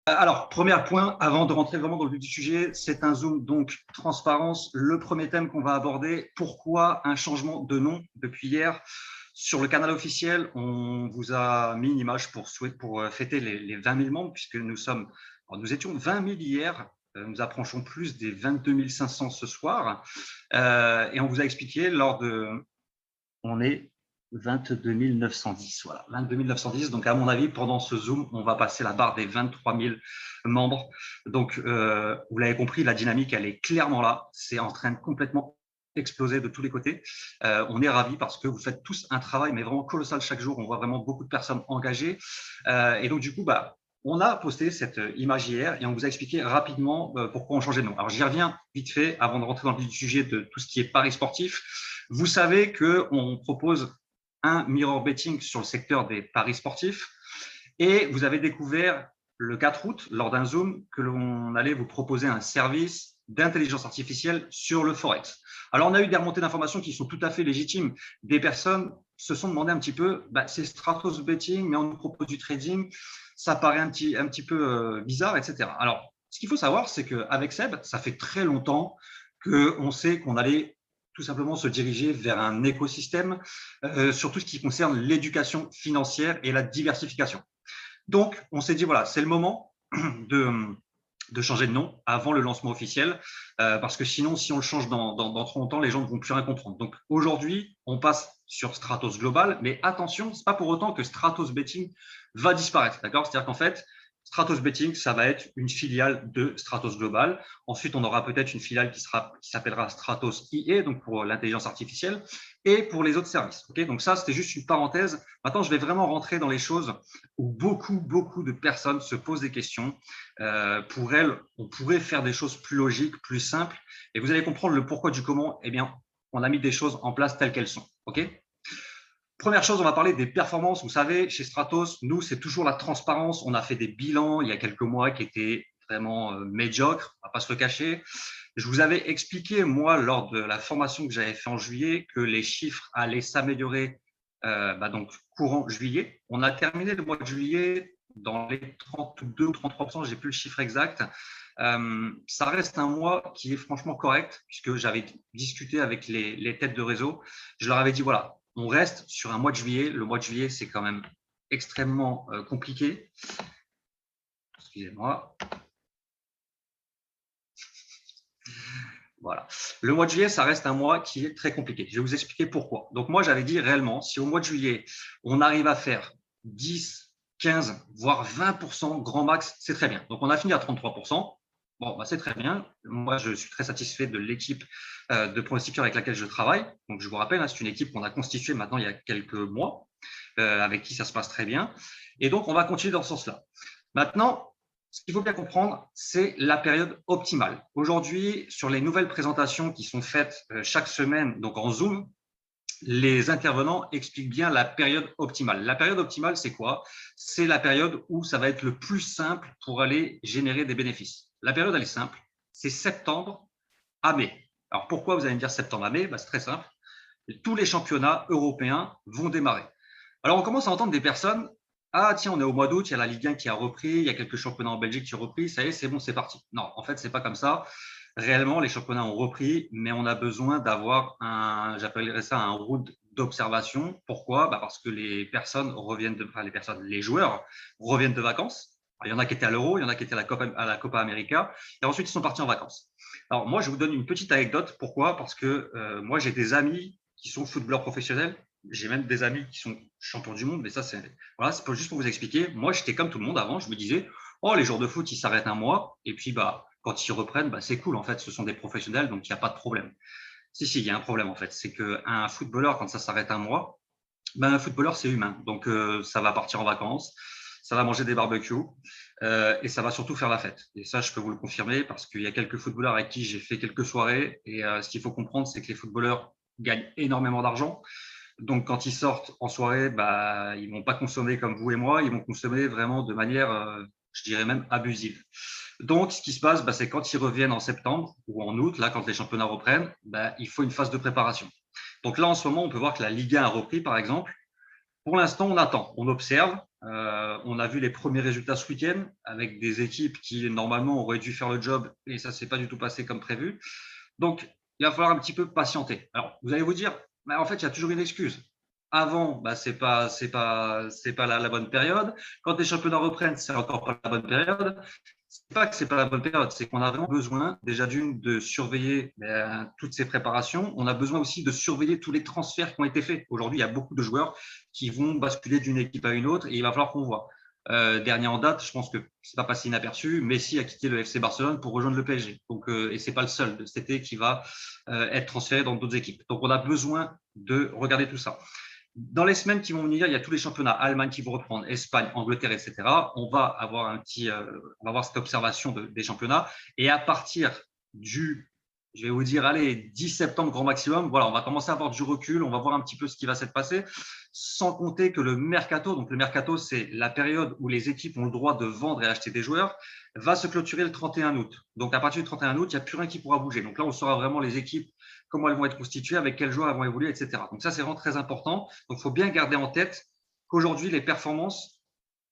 Alors, premier point, avant de rentrer vraiment dans le vif du sujet, c'est un Zoom, donc transparence. Le premier thème qu'on va aborder, pourquoi un changement de nom depuis hier? Sur le canal officiel, on vous a mis une image pour fêter les 20 000 membres, puisque nous étions 20 000 hier, nous approchons plus des 22 500 ce soir, et on vous a expliqué on est 22 910, voilà, 22 910. Donc, à mon avis, pendant ce Zoom, on va passer la barre des 23 000 membres. Donc, vous l'avez compris, la dynamique, elle est clairement là. C'est en train de complètement exploser de tous les côtés. On est ravis parce que vous faites tous un travail, mais vraiment colossal chaque jour. On voit vraiment beaucoup de personnes engagées. Et donc, du coup, on a posté cette image hier et on vous a expliqué rapidement pourquoi on changeait de nom. Alors, j'y reviens vite fait avant de rentrer dans le vif du sujet de tout ce qui est paris sportif. Vous savez qu'on propose un mirror betting sur le secteur des paris sportifs et vous avez découvert le 4 août, lors d'un Zoom, que l'on allait vous proposer un service d'intelligence artificielle sur le Forex. Alors, on a eu des remontées d'informations qui sont tout à fait légitimes. Des personnes se sont demandé un petit peu, c'est Stratos Betting, mais on nous propose du trading, ça paraît un petit peu bizarre, etc. Alors, ce qu'il faut savoir, c'est qu'avec Seb, ça fait très longtemps qu'on sait qu'on allait tout simplement se diriger vers un écosystème sur tout ce qui concerne l'éducation financière et la diversification. Donc, on s'est dit, voilà, c'est le moment de changer de nom avant le lancement officiel, parce que sinon, si on le change dans trop longtemps, les gens ne vont plus rien comprendre. Donc, aujourd'hui, on passe sur Stratos Global, mais attention, ce n'est pas pour autant que Stratos Betting va disparaître. D'accord ? C'est-à-dire qu'en fait, Stratos Betting, ça va être une filiale de Stratos Global. Ensuite, on aura peut-être une filiale qui s'appellera Stratos IA, donc pour l'intelligence artificielle, et pour les autres services. Okay, donc ça, c'était juste une parenthèse. Maintenant, je vais vraiment rentrer dans les choses où beaucoup de personnes se posent des questions. Pour elles, on pourrait faire des choses plus logiques, plus simples. Et vous allez comprendre le pourquoi du comment. Eh bien, on a mis des choses en place telles qu'elles sont. Okay ? Première chose, on va parler des performances. Vous savez, chez Stratos, nous, c'est toujours la transparence. On a fait des bilans il y a quelques mois qui étaient vraiment médiocres, on ne va pas se le cacher. Je vous avais expliqué, moi, lors de la formation que j'avais fait en juillet, que les chiffres allaient s'améliorer donc courant juillet. On a terminé le mois de juillet dans les 32 ou 33%, je n'ai plus le chiffre exact. Ça reste un mois qui est franchement correct, puisque j'avais discuté avec les têtes de réseau. Je leur avais dit, voilà, on reste sur un mois de juillet. Le mois de juillet, c'est quand même extrêmement compliqué. Excusez-moi. Voilà. Le mois de juillet, ça reste un mois qui est très compliqué. Je vais vous expliquer pourquoi. Donc, moi, j'avais dit réellement, si au mois de juillet, on arrive à faire 10, 15, voire 20% grand max, c'est très bien. Donc, on a fini à 33%. Bon, c'est très bien. Moi, je suis très satisfait de l'équipe de pronostiqueurs avec laquelle je travaille. Donc, je vous rappelle, c'est une équipe qu'on a constituée maintenant il y a quelques mois, avec qui ça se passe très bien. Et donc, on va continuer dans ce sens-là. Maintenant, ce qu'il faut bien comprendre, c'est la période optimale. Aujourd'hui, sur les nouvelles présentations qui sont faites chaque semaine, donc en Zoom, les intervenants expliquent bien la période optimale. La période optimale, c'est quoi? C'est la période où ça va être le plus simple pour aller générer des bénéfices. La période, elle est simple. C'est septembre à mai. Alors, pourquoi vous allez me dire septembre à mai? C'est très simple. Tous les championnats européens vont démarrer. Alors, on commence à entendre des personnes. Ah, tiens, on est au mois d'août, il y a la Ligue 1 qui a repris, il y a quelques championnats en Belgique qui ont repris, ça y est, c'est bon, c'est parti. Non, en fait, ce n'est pas comme ça. Réellement, les championnats ont repris, mais on a besoin d'avoir j'appellerais ça un round d'observation. Pourquoi? Parce que les joueurs reviennent de vacances. Alors, il y en a qui étaient à l'Euro, il y en a qui étaient à la Copa América, et ensuite ils sont partis en vacances. Alors moi, je vous donne une petite anecdote. Pourquoi? Parce que moi, j'ai des amis qui sont footballeurs professionnels. J'ai même des amis qui sont champions du monde, mais ça, c'est juste pour vous expliquer. Moi, j'étais comme tout le monde avant. Je me disais, oh, les joueurs de foot, ils s'arrêtent un mois, et puis quand ils reprennent, c'est cool. En fait, ce sont des professionnels, donc il n'y a pas de problème. Si, il y a un problème en fait. C'est qu'un footballeur, quand ça s'arrête un mois, un footballeur, c'est humain. Donc, ça va partir en vacances, ça va manger des barbecues et ça va surtout faire la fête. Et ça, je peux vous le confirmer parce qu'il y a quelques footballeurs avec qui j'ai fait quelques soirées. Et ce qu'il faut comprendre, c'est que les footballeurs gagnent énormément d'argent. Donc, quand ils sortent en soirée, ils ne vont pas consommer comme vous et moi, ils vont consommer vraiment de manière, je dirais même abusive. Donc, ce qui se passe, c'est quand ils reviennent en septembre ou en août, là, quand les championnats reprennent, il faut une phase de préparation. Donc là, en ce moment, on peut voir que la Ligue 1 a repris, par exemple. Pour l'instant, on attend, on observe. On a vu les premiers résultats ce week-end avec des équipes qui, normalement, auraient dû faire le job et ça ne s'est pas du tout passé comme prévu. Donc, il va falloir un petit peu patienter. Alors, vous allez vous dire, bah, en fait, il y a toujours une excuse. Avant, bah, ce n'est pas la bonne période. Quand les championnats reprennent, c'est encore pas la bonne période. C'est pas que c'est pas la bonne période, c'est qu'on a vraiment besoin, déjà d'une, de surveiller toutes ces préparations. On a besoin aussi de surveiller tous les transferts qui ont été faits. Aujourd'hui, il y a beaucoup de joueurs qui vont basculer d'une équipe à une autre et il va falloir qu'on voit. Dernier en date, je pense que c'est pas passé inaperçu. Messi a quitté le FC Barcelone pour rejoindre le PSG. Donc, et c'est pas le seul de cet été qui va être transféré dans d'autres équipes. Donc, on a besoin de regarder tout ça. Dans les semaines qui vont venir, il y a tous les championnats, Allemagne qui vont reprendre, Espagne, Angleterre, etc. On va avoir on va avoir cette observation des championnats. Et à partir du, je vais vous dire, allez, 10 septembre grand maximum, voilà, on va commencer à avoir du recul, on va voir un petit peu ce qui va s'être passé, sans compter que le mercato, donc le mercato, c'est la période où les équipes ont le droit de vendre et acheter des joueurs, va se clôturer le 31 août. Donc à partir du 31 août, il n'y a plus rien qui pourra bouger. Donc là, on saura vraiment les équipes, comment elles vont être constituées, avec quels joueurs elles vont évoluer, etc. Donc ça, c'est vraiment très important. Donc il faut bien garder en tête qu'aujourd'hui, les performances,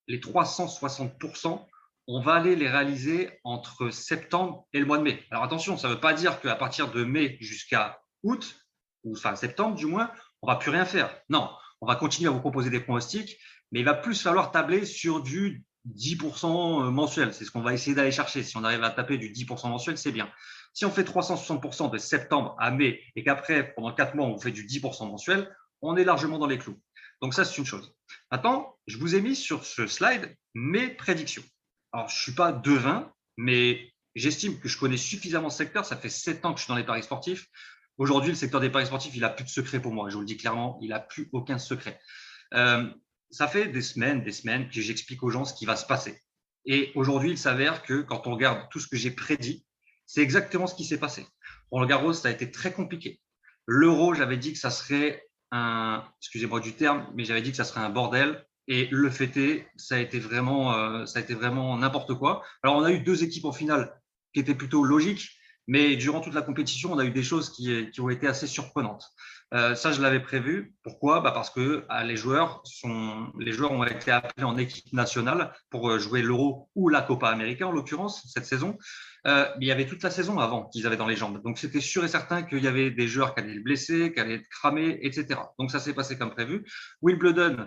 les 360%, on va aller les réaliser entre septembre et le mois de mai. Alors attention, ça ne veut pas dire qu'à partir de mai jusqu'à août, ou enfin septembre du moins, on ne va plus rien faire. Non, on va continuer à vous proposer des pronostics, mais il va plus falloir tabler sur du 10% mensuel. C'est ce qu'on va essayer d'aller chercher. Si on arrive à taper du 10% mensuel, c'est bien. Si on fait 360% de septembre à mai et qu'après, pendant 4 mois, on fait du 10% mensuel, on est largement dans les clous. Donc ça, c'est une chose. Maintenant, je vous ai mis sur ce slide mes prédictions. Alors, je ne suis pas devin, mais j'estime que je connais suffisamment ce secteur. Ça fait 7 ans que je suis dans les paris sportifs. Aujourd'hui, le secteur des paris sportifs, il n'a plus de secret pour moi. Je vous le dis clairement, il n'a plus aucun secret. Ça fait des semaines que j'explique aux gens ce qui va se passer. Et aujourd'hui, il s'avère que quand on regarde tout ce que j'ai prédit, c'est exactement ce qui s'est passé. Roland Garros, ça a été très compliqué. L'Euro, j'avais dit que ça serait excusez-moi du terme, mais j'avais dit que ça serait un bordel. Et le fait est, ça a été vraiment n'importe quoi. Alors, on a eu 2 équipes en finale qui étaient plutôt logiques, mais durant toute la compétition, on a eu des choses qui ont été assez surprenantes. Ça, je l'avais prévu. Pourquoi ? Parce que les joueurs ont été appelés en équipe nationale pour jouer l'Euro ou la Copa América, en l'occurrence, cette saison. Mais il y avait toute la saison avant qu'ils avaient dans les jambes. Donc, c'était sûr et certain qu'il y avait des joueurs qui allaient le blesser, qui allaient être cramés, etc. Donc, ça s'est passé comme prévu. Wimbledon,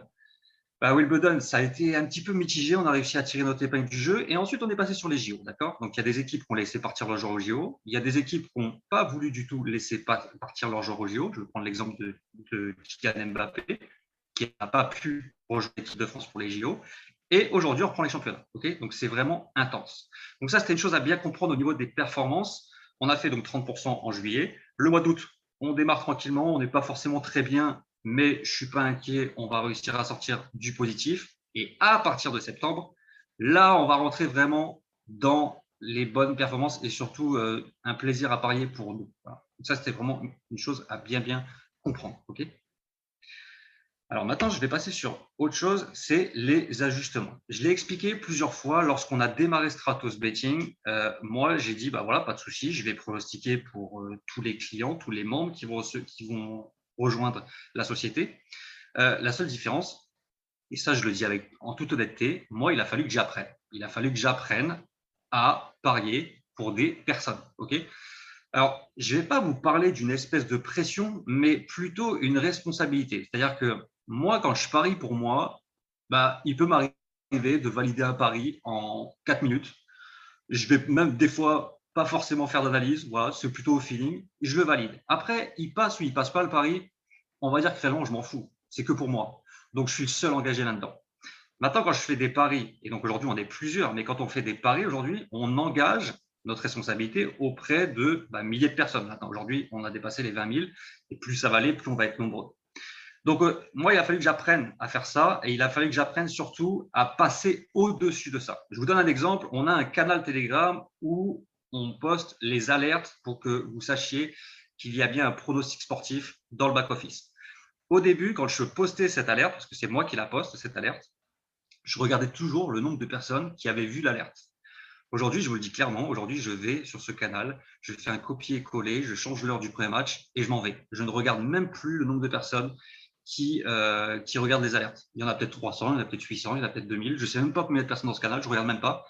ça a été un petit peu mitigé. On a réussi à tirer notre épingle du jeu. Et ensuite, on est passé sur les JO. D'accord ? Donc, il y a des équipes qui ont laissé partir leurs joueurs aux JO. Il y a des équipes qui n'ont pas voulu du tout laisser partir leurs joueurs aux JO. Je vais prendre l'exemple de Kylian Mbappé, qui n'a pas pu rejoindre l'équipe de France pour les JO. Et aujourd'hui, on reprend les championnats. Okay ? Donc, c'est vraiment intense. Donc, ça, c'était une chose à bien comprendre au niveau des performances. On a fait donc 30% en juillet. Le mois d'août, on démarre tranquillement. On n'est pas forcément très bien, mais je ne suis pas inquiet. On va réussir à sortir du positif. Et à partir de septembre, là, on va rentrer vraiment dans les bonnes performances et surtout un plaisir à parier pour nous. Voilà. Donc, ça, c'était vraiment une chose à bien comprendre. Okay ? Alors maintenant, je vais passer sur autre chose, c'est les ajustements. Je l'ai expliqué plusieurs fois lorsqu'on a démarré Stratos Betting. Moi, j'ai dit, voilà, pas de souci, je vais pronostiquer pour tous les clients, tous les membres qui vont rejoindre la société. La seule différence, et ça je le dis en toute honnêteté, moi, il a fallu que j'apprenne. Il a fallu que j'apprenne à parier pour des personnes. Okay ? Alors, je ne vais pas vous parler d'une espèce de pression, mais plutôt une responsabilité. C'est-à-dire que moi, quand je parie pour moi, il peut m'arriver de valider un pari en 4 minutes. Je vais même des fois pas forcément faire d'analyse. Voilà, c'est plutôt au feeling. Je le valide. Après, il passe ou il ne passe pas le pari. On va dire que finalement, je m'en fous. C'est que pour moi. Donc, je suis le seul engagé là-dedans. Maintenant, quand je fais des paris, et donc aujourd'hui, on est plusieurs, mais quand on fait des paris aujourd'hui, on engage notre responsabilité auprès de milliers de personnes. Maintenant, aujourd'hui, on a dépassé les 20 000, et plus ça va aller, plus on va être nombreux. Donc, moi, il a fallu que j'apprenne à faire ça, et il a fallu que j'apprenne surtout à passer au-dessus de ça. Je vous donne un exemple. On a un canal Telegram où on poste les alertes pour que vous sachiez qu'il y a bien un pronostic sportif dans le back-office. Au début, quand je postais cette alerte, parce que c'est moi qui la poste, cette alerte, je regardais toujours le nombre de personnes qui avaient vu l'alerte. Aujourd'hui, je vous le dis clairement, aujourd'hui, je vais sur ce canal, je fais un copier-coller, je change l'heure du pré-match et je m'en vais. Je ne regarde même plus le nombre de personnes qui regardent les alertes. Il y en a peut-être 300, il y en a peut-être 800, il y en a peut-être 2000. Je ne sais même pas combien de personnes dans ce canal, je ne regarde même pas.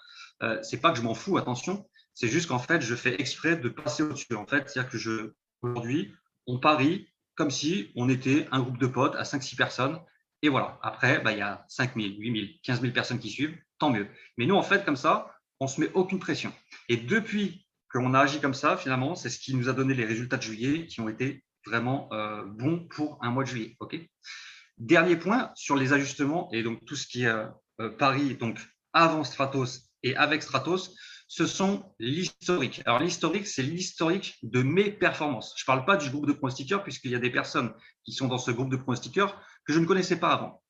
C'est pas que je m'en fous, attention. C'est juste qu'en fait, je fais exprès de passer au-dessus. En fait, c'est-à-dire que aujourd'hui, on parie comme si on était un groupe de potes à 5-6 personnes. Et voilà. Après, il y a 5 000, 8 000, 15 000 personnes qui suivent, tant mieux. Mais nous, en fait, comme ça, on ne se met aucune pression. Et depuis qu'on a agi comme ça, finalement, c'est ce qui nous a donné les résultats de juillet qui ont été vraiment bons pour un mois de juillet. Okay. Dernier point sur les ajustements et donc tout ce qui est paris, donc avant Stratos et avec Stratos, ce sont l'historique. Alors l'historique, c'est l'historique de mes performances. Je ne parle pas du groupe de pronostiqueurs puisqu'il y a des personnes qui sont dans ce groupe de pronostiqueurs que je ne connaissais pas avant.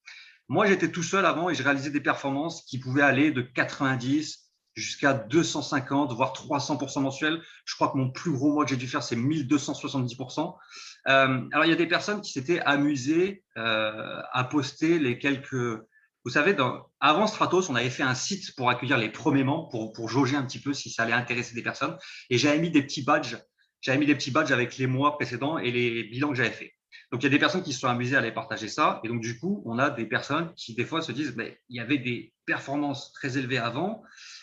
Moi, j'étais tout seul avant et je réalisais des performances qui pouvaient aller de 90 jusqu'à 250, voire 300% mensuels. Je crois que mon plus gros mois que j'ai dû faire, c'est 1270%. Alors, il y a des personnes qui s'étaient amusées à poster les quelques… Vous savez, avant Stratos, on avait fait un site pour accueillir les premiers membres, pour jauger un petit peu si ça allait intéresser des personnes. Et j'avais mis des petits badges. J'avais mis des petits badges avec les mois précédents et les bilans que j'avais faits. Donc, il y a des personnes qui se sont amusées à aller partager ça. Et donc, du coup, on a des personnes qui, des fois, se disent il y avait des performances très élevées avant.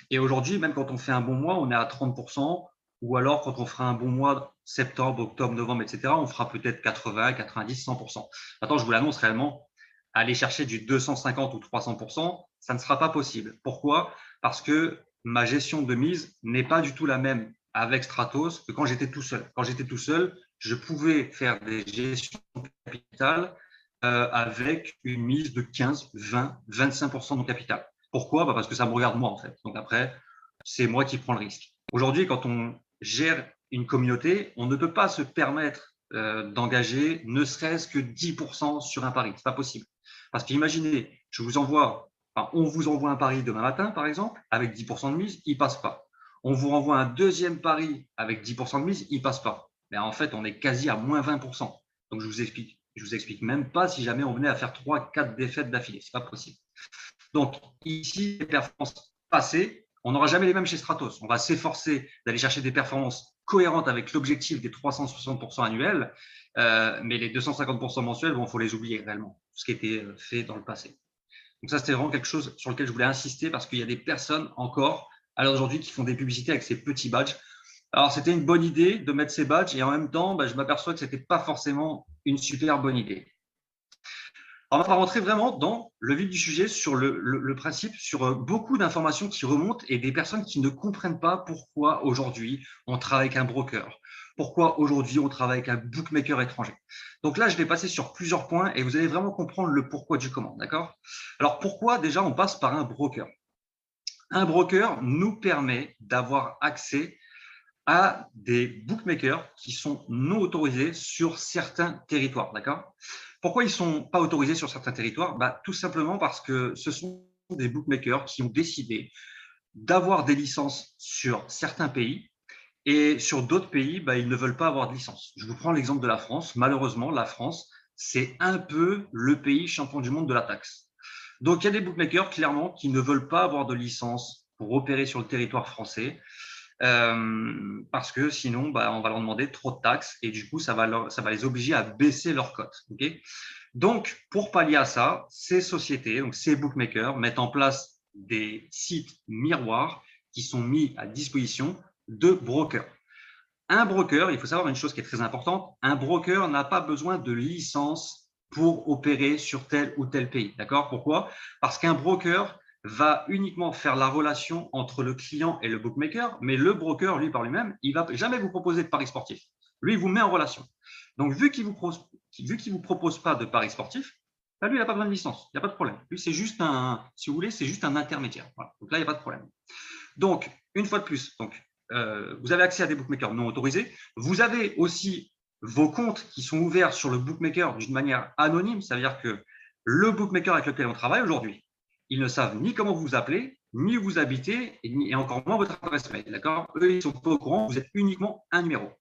Et aujourd'hui, même quand on fait un bon mois, on est à 30%. Ou alors, quand on fera un bon mois, septembre, octobre, novembre, etc., on fera peut-être 80, 90, 100%. Maintenant, je vous l'annonce réellement, aller chercher du 250 ou 300%, ça ne sera pas possible. Pourquoi? Parce que ma gestion de mise n'est pas du tout la même avec Stratos que quand j'étais tout seul. Quand j'étais tout seul, je pouvais faire des gestions de capital avec une mise de 15, 20, 25% de mon capital. Pourquoi? Parce que ça me regarde moi, en fait. Donc après, c'est moi qui prends le risque. Aujourd'hui, quand on gère une communauté, on ne peut pas se permettre d'engager ne serait-ce que 10% sur un pari. Ce n'est pas possible. Parce qu'imaginez, on vous envoie un pari demain matin, par exemple, avec 10% de mise, il ne passe pas. On vous renvoie un deuxième pari avec 10% de mise, il ne passe pas. Mais en fait, on est quasi à moins 20%. Donc, je vous explique même pas si jamais on venait à faire 3-4 défaites d'affilée. Ce n'est pas possible. Donc, ici, les performances passées, on n'aura jamais les mêmes chez Stratos. On va s'efforcer d'aller chercher des performances cohérentes avec l'objectif des 360% annuels, mais les 250% mensuels, il faut les oublier réellement, ce qui a été fait dans le passé. Donc ça, c'était vraiment quelque chose sur lequel je voulais insister parce qu'il y a des personnes encore, à l'heure d'aujourd'hui, qui font des publicités avec ces petits badges. Alors, c'était une bonne idée de mettre ces badges et en même temps, je m'aperçois que ce n'était pas forcément une super bonne idée. Alors, on va rentrer vraiment dans le vif du sujet sur le principe, sur beaucoup d'informations qui remontent et des personnes qui ne comprennent pas pourquoi aujourd'hui on travaille avec un broker, pourquoi aujourd'hui on travaille avec un bookmaker étranger. Donc là, je vais passer sur plusieurs points et vous allez vraiment comprendre le pourquoi du comment, d'accord? Alors, pourquoi déjà on passe par un broker? Un broker nous permet d'avoir accès à des bookmakers qui sont non autorisés sur certains territoires, d'accord? Pourquoi ils ne sont pas autorisés sur certains territoires? Tout simplement parce que ce sont des bookmakers qui ont décidé d'avoir des licences sur certains pays et sur d'autres pays, ils ne veulent pas avoir de licence. Je vous prends l'exemple de la France. Malheureusement, la France, c'est un peu le pays champion du monde de la taxe. Donc, il y a des bookmakers, clairement, qui ne veulent pas avoir de licence pour opérer sur le territoire français. Parce que sinon, on va leur demander trop de taxes et du coup, ça va les obliger à baisser leur cote. Okay. Donc, pour pallier à ça, ces sociétés, donc ces bookmakers, mettent en place des sites miroirs qui sont mis à disposition de brokers. Un broker, il faut savoir une chose qui est très importante, un broker n'a pas besoin de licence pour opérer sur tel ou tel pays. D'accord? Pourquoi? Parce qu'un broker va uniquement faire la relation entre le client et le bookmaker, mais le broker, lui, par lui-même, il ne va jamais vous proposer de paris sportifs. Lui, il vous met en relation. Donc, vu qu'il ne vous propose pas de paris sportifs, lui, il n'a pas besoin de licence. Il n'y a pas de problème. Lui, c'est juste si vous voulez, c'est juste un intermédiaire. Voilà. Donc là, il n'y a pas de problème. Donc, une fois de plus, vous avez accès à des bookmakers non autorisés. Vous avez aussi vos comptes qui sont ouverts sur le bookmaker d'une manière anonyme. Ça veut dire que le bookmaker avec lequel on travaille aujourd'hui, ils ne savent ni comment vous appelez, ni où vous habitez, et encore moins votre adresse mail. D'accord? Eux, ils ne sont pas au courant. Vous êtes uniquement un numéro.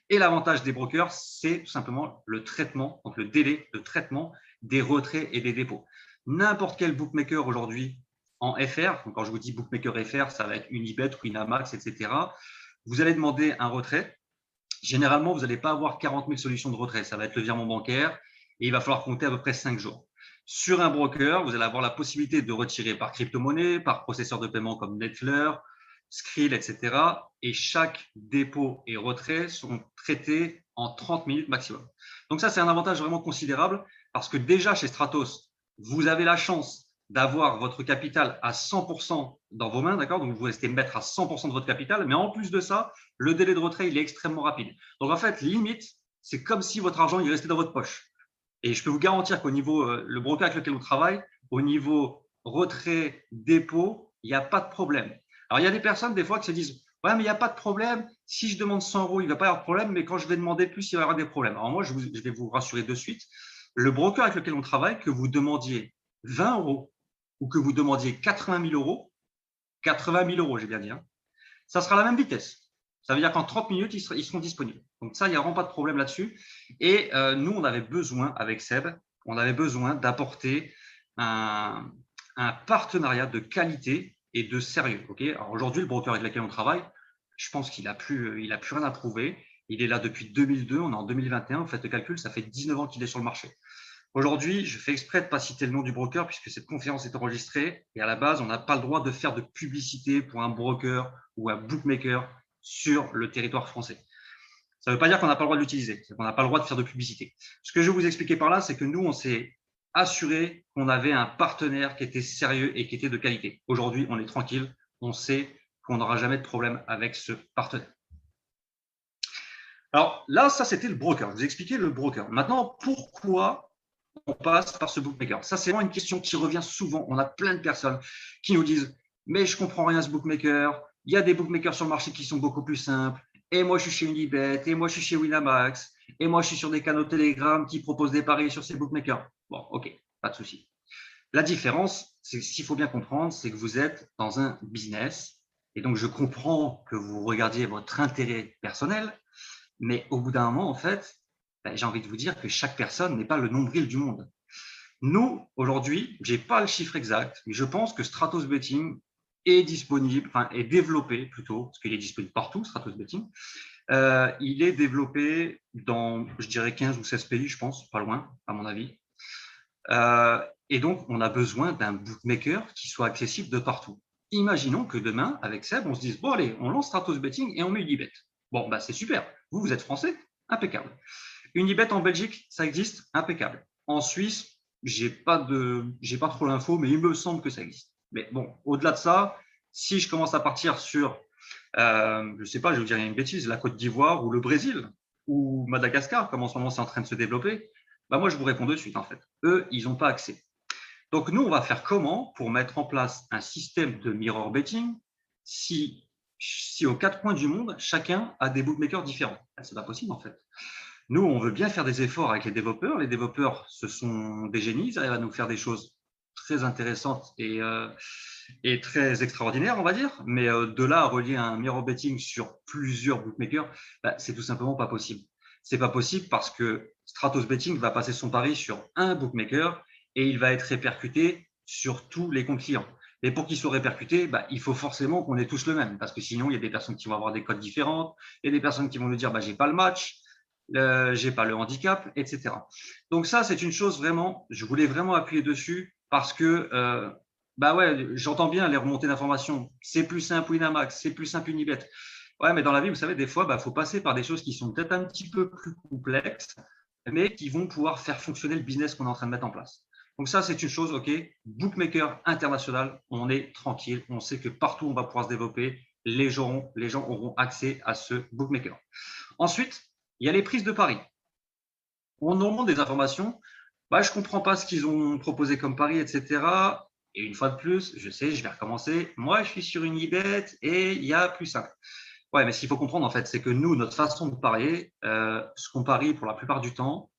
Et l'avantage des brokers, c'est tout simplement le traitement, donc le délai de traitement des retraits et des dépôts. N'importe quel bookmaker aujourd'hui en FR, donc quand je vous dis bookmaker FR, ça va être Unibet, Winamax, etc. Vous allez demander un retrait. Généralement, vous n'allez pas avoir 40 000 solutions de retrait. Ça va être le virement bancaire et il va falloir compter à peu près 5 jours. Sur un broker, vous allez avoir la possibilité de retirer par crypto-monnaie, par processeur de paiement comme Netflare, Skrill, etc. Et chaque dépôt et retrait sont traités en 30 minutes maximum. Donc ça, c'est un avantage vraiment considérable parce que déjà chez Stratos, vous avez la chance d'avoir votre capital à 100% dans vos mains, d'accord? Donc vous restez maître à 100% de votre capital, mais en plus de ça, le délai de retrait, il est extrêmement rapide. Donc en fait, limite, c'est comme si votre argent il restait dans votre poche. Et je peux vous garantir qu'au niveau, le broker avec lequel on travaille, au niveau retrait, dépôt, il n'y a pas de problème. Alors, il y a des personnes, des fois, qui se disent ouais, mais il n'y a pas de problème. Si je demande 100 euros, il ne va pas y avoir de problème, mais quand je vais demander plus, il va y avoir des problèmes. Alors, moi, je vais vous rassurer de suite. Le broker avec lequel on travaille, que vous demandiez 20 euros ou que vous demandiez 80 000 euros, 80 000 euros, j'ai bien dit, hein, ça sera la même vitesse. Ça veut dire qu'en 30 minutes, ils seront disponibles. Donc ça, il n'y a vraiment pas de problème là-dessus. Et nous, on avait besoin, avec Seb, on avait besoin d'apporter un partenariat de qualité et de sérieux. Okay. Alors aujourd'hui, le broker avec lequel on travaille, je pense qu'il n'a plus rien à prouver. Il est là depuis 2002, on est en 2021, vous faites le calcul, ça fait 19 ans qu'il est sur le marché. Aujourd'hui, je fais exprès de ne pas citer le nom du broker puisque cette conférence est enregistrée et à la base, on n'a pas le droit de faire de publicité pour un broker ou un bookmaker sur le territoire français. Ça ne veut pas dire qu'on n'a pas le droit de l'utiliser, c'est qu'on n'a pas le droit de faire de publicité. Ce que je vais vous expliquer par là, c'est que nous, on s'est assuré qu'on avait un partenaire qui était sérieux et qui était de qualité. Aujourd'hui, on est tranquille, on sait qu'on n'aura jamais de problème avec ce partenaire. Alors là, ça, c'était le broker. Je vous ai expliqué le broker. Maintenant, pourquoi on passe par ce bookmaker? Ça, c'est vraiment une question qui revient souvent. On a plein de personnes qui nous disent « mais je ne comprends rien à ce bookmaker, il y a des bookmakers sur le marché qui sont beaucoup plus simples, et moi, je suis chez Unibet, et moi, je suis chez Winamax, et moi, je suis sur des canaux Telegram qui proposent des paris sur ces bookmakers. » Bon, ok, pas de souci. La différence, c'est ce qu'il faut bien comprendre, c'est que vous êtes dans un business, et donc je comprends que vous regardiez votre intérêt personnel, mais au bout d'un moment, en fait, j'ai envie de vous dire que chaque personne n'est pas le nombril du monde. Nous, aujourd'hui, je n'ai pas le chiffre exact, mais je pense que Stratos Betting est disponible, enfin est développé plutôt, parce qu'il est disponible partout, Stratos Betting. Il est développé dans, je dirais, 15 ou 16 pays, je pense, pas loin, à mon avis. Et donc, on a besoin d'un bookmaker qui soit accessible de partout. Imaginons que demain, avec Seb, on se dise, bon allez, on lance Stratos Betting et on met Unibet. Bon, bah, c'est super. Vous êtes français, impeccable. Unibet en Belgique, ça existe, impeccable. En Suisse, j'ai pas trop l'info, mais il me semble que ça existe. Mais bon, au-delà de ça, si je commence à partir sur, je sais pas, je vais vous dire une bêtise, la Côte d'Ivoire ou le Brésil ou Madagascar, comme en ce moment c'est en train de se développer, bah moi je vous réponds de suite en fait. Eux, ils n'ont pas accès. Donc nous, on va faire comment pour mettre en place un système de mirror betting si aux 4 coins du monde, chacun a des bookmakers différents? C'est pas possible en fait. Nous, on veut bien faire des efforts avec les développeurs. Les développeurs, ce sont des génies. Ils arrivent à nous faire des choses très intéressantes et très extraordinaires, on va dire. Mais de là à relier un mirror betting sur plusieurs bookmakers, bah, c'est tout simplement pas possible. C'est pas possible parce que Stratos Betting va passer son pari sur un bookmaker et il va être répercuté sur tous les comptes clients. Mais pour qu'il soit répercuté, bah, il faut forcément qu'on ait tous le même, parce que sinon, il y a des personnes qui vont avoir des codes différentes, il y a des personnes qui vont nous dire bah, j'ai pas le match, j'ai pas le handicap, etc. Donc ça, c'est une chose vraiment, je voulais vraiment appuyer dessus parce que bah ouais, j'entends bien les remontées d'informations. C'est plus simple Winamax, c'est plus simple Unibet. Ouais, mais dans la vie, vous savez, des fois, bah, faut passer par des choses qui sont peut-être un petit peu plus complexes, mais qui vont pouvoir faire fonctionner le business qu'on est en train de mettre en place. Donc ça, c'est une chose, ok, bookmaker international, on est tranquille, on sait que partout on va pouvoir se développer, les gens auront accès à ce bookmaker. Ensuite, il y a les prises de paris. On nous demande des informations, bah, je ne comprends pas ce qu'ils ont proposé comme pari, etc. Et une fois de plus, je sais, je vais recommencer, moi je suis sur Unibet et il y a plus simple. Ouais, mais ce qu'il faut comprendre en fait, c'est que nous, notre façon de parier, ce qu'on parie pour la plupart du temps,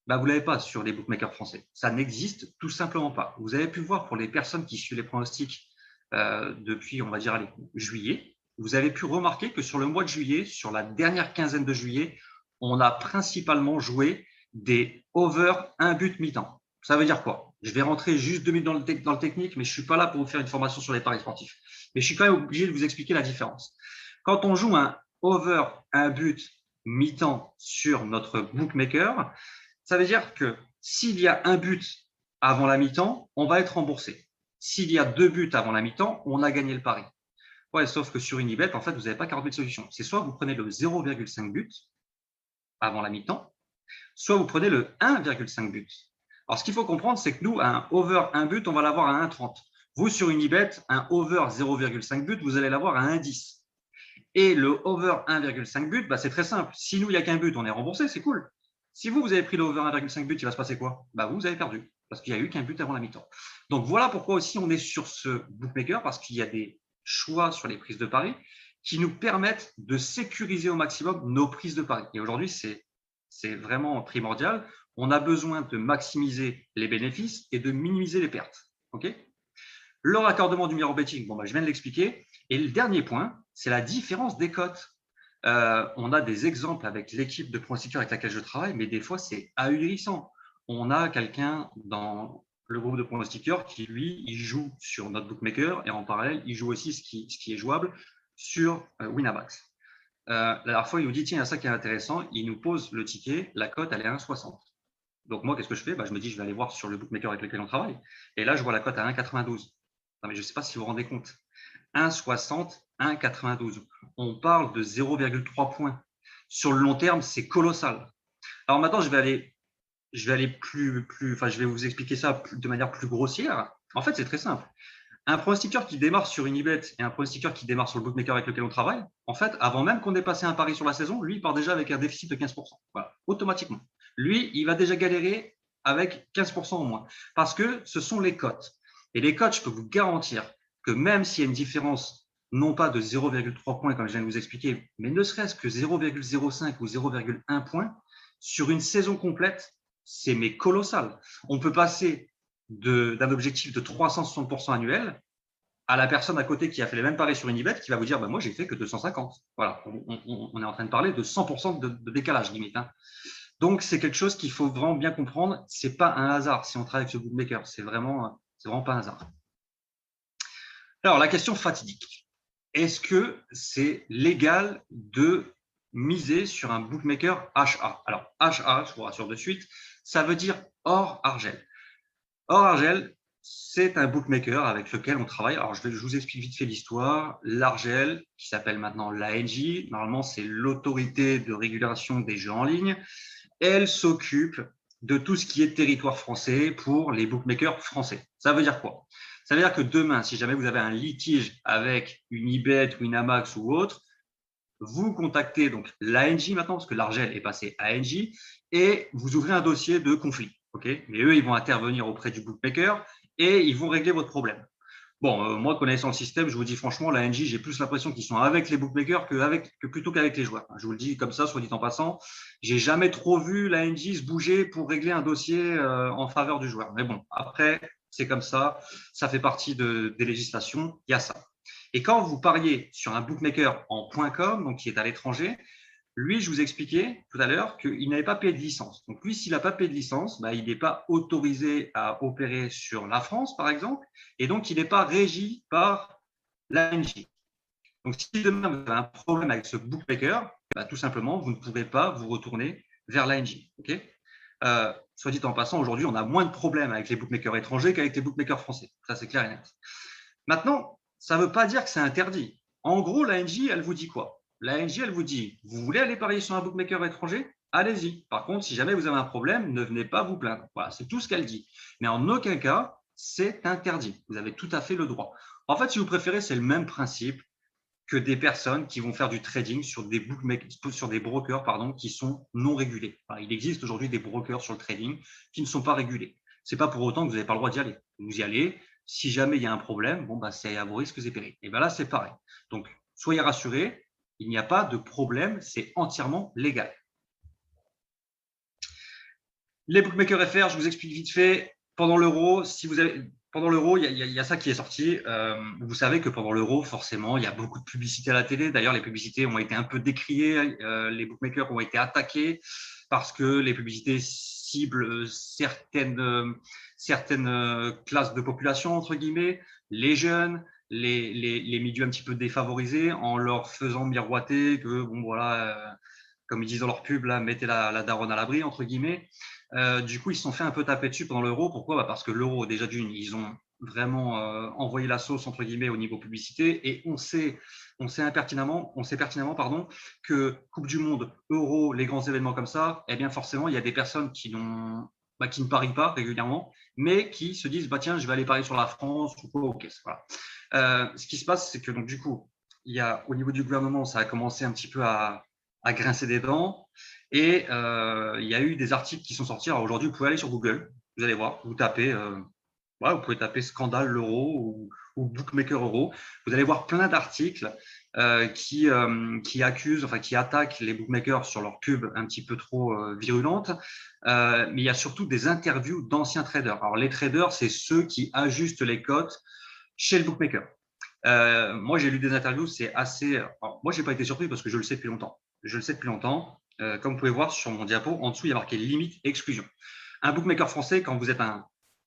bah, vous ne l'avez pas sur les bookmakers français. Ça n'existe tout simplement pas. Vous avez pu voir pour les personnes qui suivent les pronostics depuis, on va dire, allez, juillet, vous avez pu remarquer que sur le mois de juillet, sur la dernière quinzaine de juillet, on a principalement joué des over un but mi-temps. Ça veut dire quoi? Je vais rentrer juste 2 minutes dans le technique, mais je ne suis pas là pour vous faire une formation sur les paris sportifs. Mais je suis quand même obligé de vous expliquer la différence. Quand on joue un over un but mi-temps sur notre bookmaker, ça veut dire que S'il y a un but avant la mi-temps, on va être remboursé. S'il y a 2 buts avant la mi-temps, on a gagné le pari. Ouais, sauf que sur Unibet, en fait, vous n'avez pas 40 000 solutions. C'est soit vous prenez le 0,5 but avant la mi-temps, soit vous prenez le 1,5 but. Alors, ce qu'il faut comprendre, c'est que nous, un over 1 but, on va l'avoir à 1,30. Vous, sur Unibet, un over 0,5 but, vous allez l'avoir à 1,10. Et le over 1,5 but, bah, c'est très simple. Si nous, il n'y a qu'un but, on est remboursé, c'est cool. Si vous avez pris le over 1,5 but, il va se passer quoi? Bah, vous avez perdu, parce qu'il n'y a eu qu'un but avant la mi-temps. Donc, voilà pourquoi aussi on est sur ce bookmaker, parce qu'il y a des choix sur les prises de paris qui nous permettent de sécuriser au maximum nos prises de paris. Et aujourd'hui, c'est vraiment primordial. On a besoin de maximiser les bénéfices et de minimiser les pertes. Okay, le raccordement du mirror betting, bon, bah, je viens de l'expliquer. Et le dernier point, c'est la différence des cotes. On a des exemples avec l'équipe de pronostiqueurs avec laquelle je travaille, mais des fois, c'est ahurissant. On a quelqu'un dans le groupe de pronostiqueurs qui, lui, il joue sur notre bookmaker et en parallèle, il joue aussi ce qui est jouable sur Winamax. La dernière fois, il nous dit, tiens, il y a ça qui est intéressant. Il nous pose le ticket, la cote, elle est à 1,60. Donc, moi, qu'est-ce que je fais? Bah, je me dis, je vais aller voir sur le bookmaker avec lequel on travaille. Et là, je vois la cote à 1,92. Non, mais je ne sais pas si vous vous rendez compte. 1,60, 1,92. On parle de 0,3 points. Sur le long terme, c'est colossal. Alors maintenant, je vais aller enfin, je vais vous expliquer ça de manière plus grossière. En fait, c'est très simple. Un pronostiqueur qui démarre sur Unibet et un pronostiqueur qui démarre sur le bookmaker avec lequel on travaille, en fait, avant même qu'on ait passé un pari sur la saison, lui, il part déjà avec un déficit de 15%. Voilà, automatiquement. Lui, il va déjà galérer avec 15% au moins. Parce que ce sont les cotes. Et les cotes, je peux vous garantir que même s'il y a une différence, non pas de 0,3 points, comme je viens de vous expliquer, mais ne serait-ce que 0,05 ou 0,1 point, sur une saison complète, c'est mais colossal. On peut passer d'un objectif de 360% annuel à la personne à côté qui a fait les mêmes paris sur Unibet qui va vous dire bah, moi j'ai fait que 250. Voilà, on est en train de parler de 100% de décalage limite. Hein. Donc c'est quelque chose qu'il faut vraiment bien comprendre. C'est pas un hasard si on travaille avec ce bookmaker. C'est vraiment pas un hasard. Alors la question fatidique. Est-ce que c'est légal de miser sur un bookmaker HA? Alors HA, je vous rassure de suite, ça veut dire hors argent. Or, Argel, c'est un bookmaker avec lequel on travaille. Alors, je vous explique vite fait l'histoire. L'Argel, qui s'appelle maintenant l'ANJ, normalement, c'est l'autorité de régulation des jeux en ligne. Elle s'occupe de tout ce qui est territoire français pour les bookmakers français. Ça veut dire quoi? Ça veut dire que demain, si jamais vous avez un litige avec Unibet, Winamax ou autre, vous contactez donc l'ANJ maintenant, parce que l'Argel est passé à ANJ, et vous ouvrez un dossier de conflit. Okay, mais eux, ils vont intervenir auprès du bookmaker et ils vont régler votre problème. Bon, moi, connaissant le système, je vous dis franchement, la NJ, j'ai plus l'impression qu'ils sont avec les bookmakers que plutôt qu'avec les joueurs. Je vous le dis comme ça, soit dit en passant. J'ai jamais trop vu la NJ se bouger pour régler un dossier en faveur du joueur. Mais bon, après, c'est comme ça. Ça fait partie des législations. Il y a ça. Et quand vous pariez sur un bookmaker en .com, donc qui est à l'étranger, lui, je vous expliquais tout à l'heure qu'il n'avait pas payé de licence. Donc, lui, s'il n'a pas payé de licence, bah, il n'est pas autorisé à opérer sur la France, par exemple, et donc il n'est pas régi par l'ANJ. Donc, si demain vous avez un problème avec ce bookmaker, bah, tout simplement, vous ne pourrez pas vous retourner vers l'ANJ. Okay, soit dit en passant, aujourd'hui, on a moins de problèmes avec les bookmakers étrangers qu'avec les bookmakers français. Ça, c'est clair et net. Maintenant, ça ne veut pas dire que c'est interdit. En gros, l'ANJ, elle vous dit quoi? L'ANJ, elle vous dit, vous voulez aller parier sur un bookmaker étranger? Allez-y. Par contre, si jamais vous avez un problème, ne venez pas vous plaindre. Voilà, c'est tout ce qu'elle dit. Mais en aucun cas, c'est interdit. Vous avez tout à fait le droit. En fait, si vous préférez, c'est le même principe que des personnes qui vont faire du trading sur des brokers qui sont non régulés. Enfin, il existe aujourd'hui des brokers sur le trading qui ne sont pas régulés. Ce n'est pas pour autant que vous n'avez pas le droit d'y aller. Vous y allez. Si jamais il y a un problème, bon, bah, c'est à vos risques et périls. Et bien là, c'est pareil. Donc, soyez rassurés, il n'y a pas de problème, c'est entièrement légal. Les bookmakers FR, je vous explique vite fait. Pendant l'euro, il y a ça qui est sorti. Vous savez que pendant l'euro, forcément, il y a beaucoup de publicité à la télé. D'ailleurs, les publicités ont été un peu décriées. Les bookmakers ont été attaqués parce que les publicités ciblent certaines classes de population, entre guillemets, les jeunes, les milieux un petit peu défavorisés, en leur faisant miroiter que, bon, voilà, comme ils disent dans leur pub, là, mettez la daronne à l'abri, entre guillemets. Du coup, ils se sont fait un peu taper dessus pendant l'Euro. Pourquoi? Parce que l'Euro, déjà d'une, ils ont vraiment envoyé la sauce entre guillemets au niveau publicité, et on sait pertinemment pardon, que Coupe du Monde, Euro, les grands événements comme ça, eh bien forcément, il y a des personnes qui ne parient pas régulièrement, mais qui se disent tiens, je vais aller parier sur la France ou quoi, ok, voilà. Ce qui se passe, c'est que donc du coup, au niveau du gouvernement, ça a commencé un petit peu à grincer des dents. Et il y a eu des articles qui sont sortis. Alors aujourd'hui, vous pouvez aller sur Google, vous allez voir, vous pouvez taper scandale l'euro ou bookmaker euro. Vous allez voir plein d'articles qui accusent, enfin qui attaquent les bookmakers sur leur pub un petit peu trop virulente. Mais il y a surtout des interviews d'anciens traders. Alors les traders, c'est ceux qui ajustent les cotes chez le bookmaker. Moi, j'ai lu des interviews, c'est assez. Alors, moi, je n'ai pas été surpris parce que je le sais depuis longtemps. Je le sais depuis longtemps. Comme vous pouvez voir sur mon diapo, en dessous, il y a marqué limite exclusion. Un bookmaker français, quand vous êtes un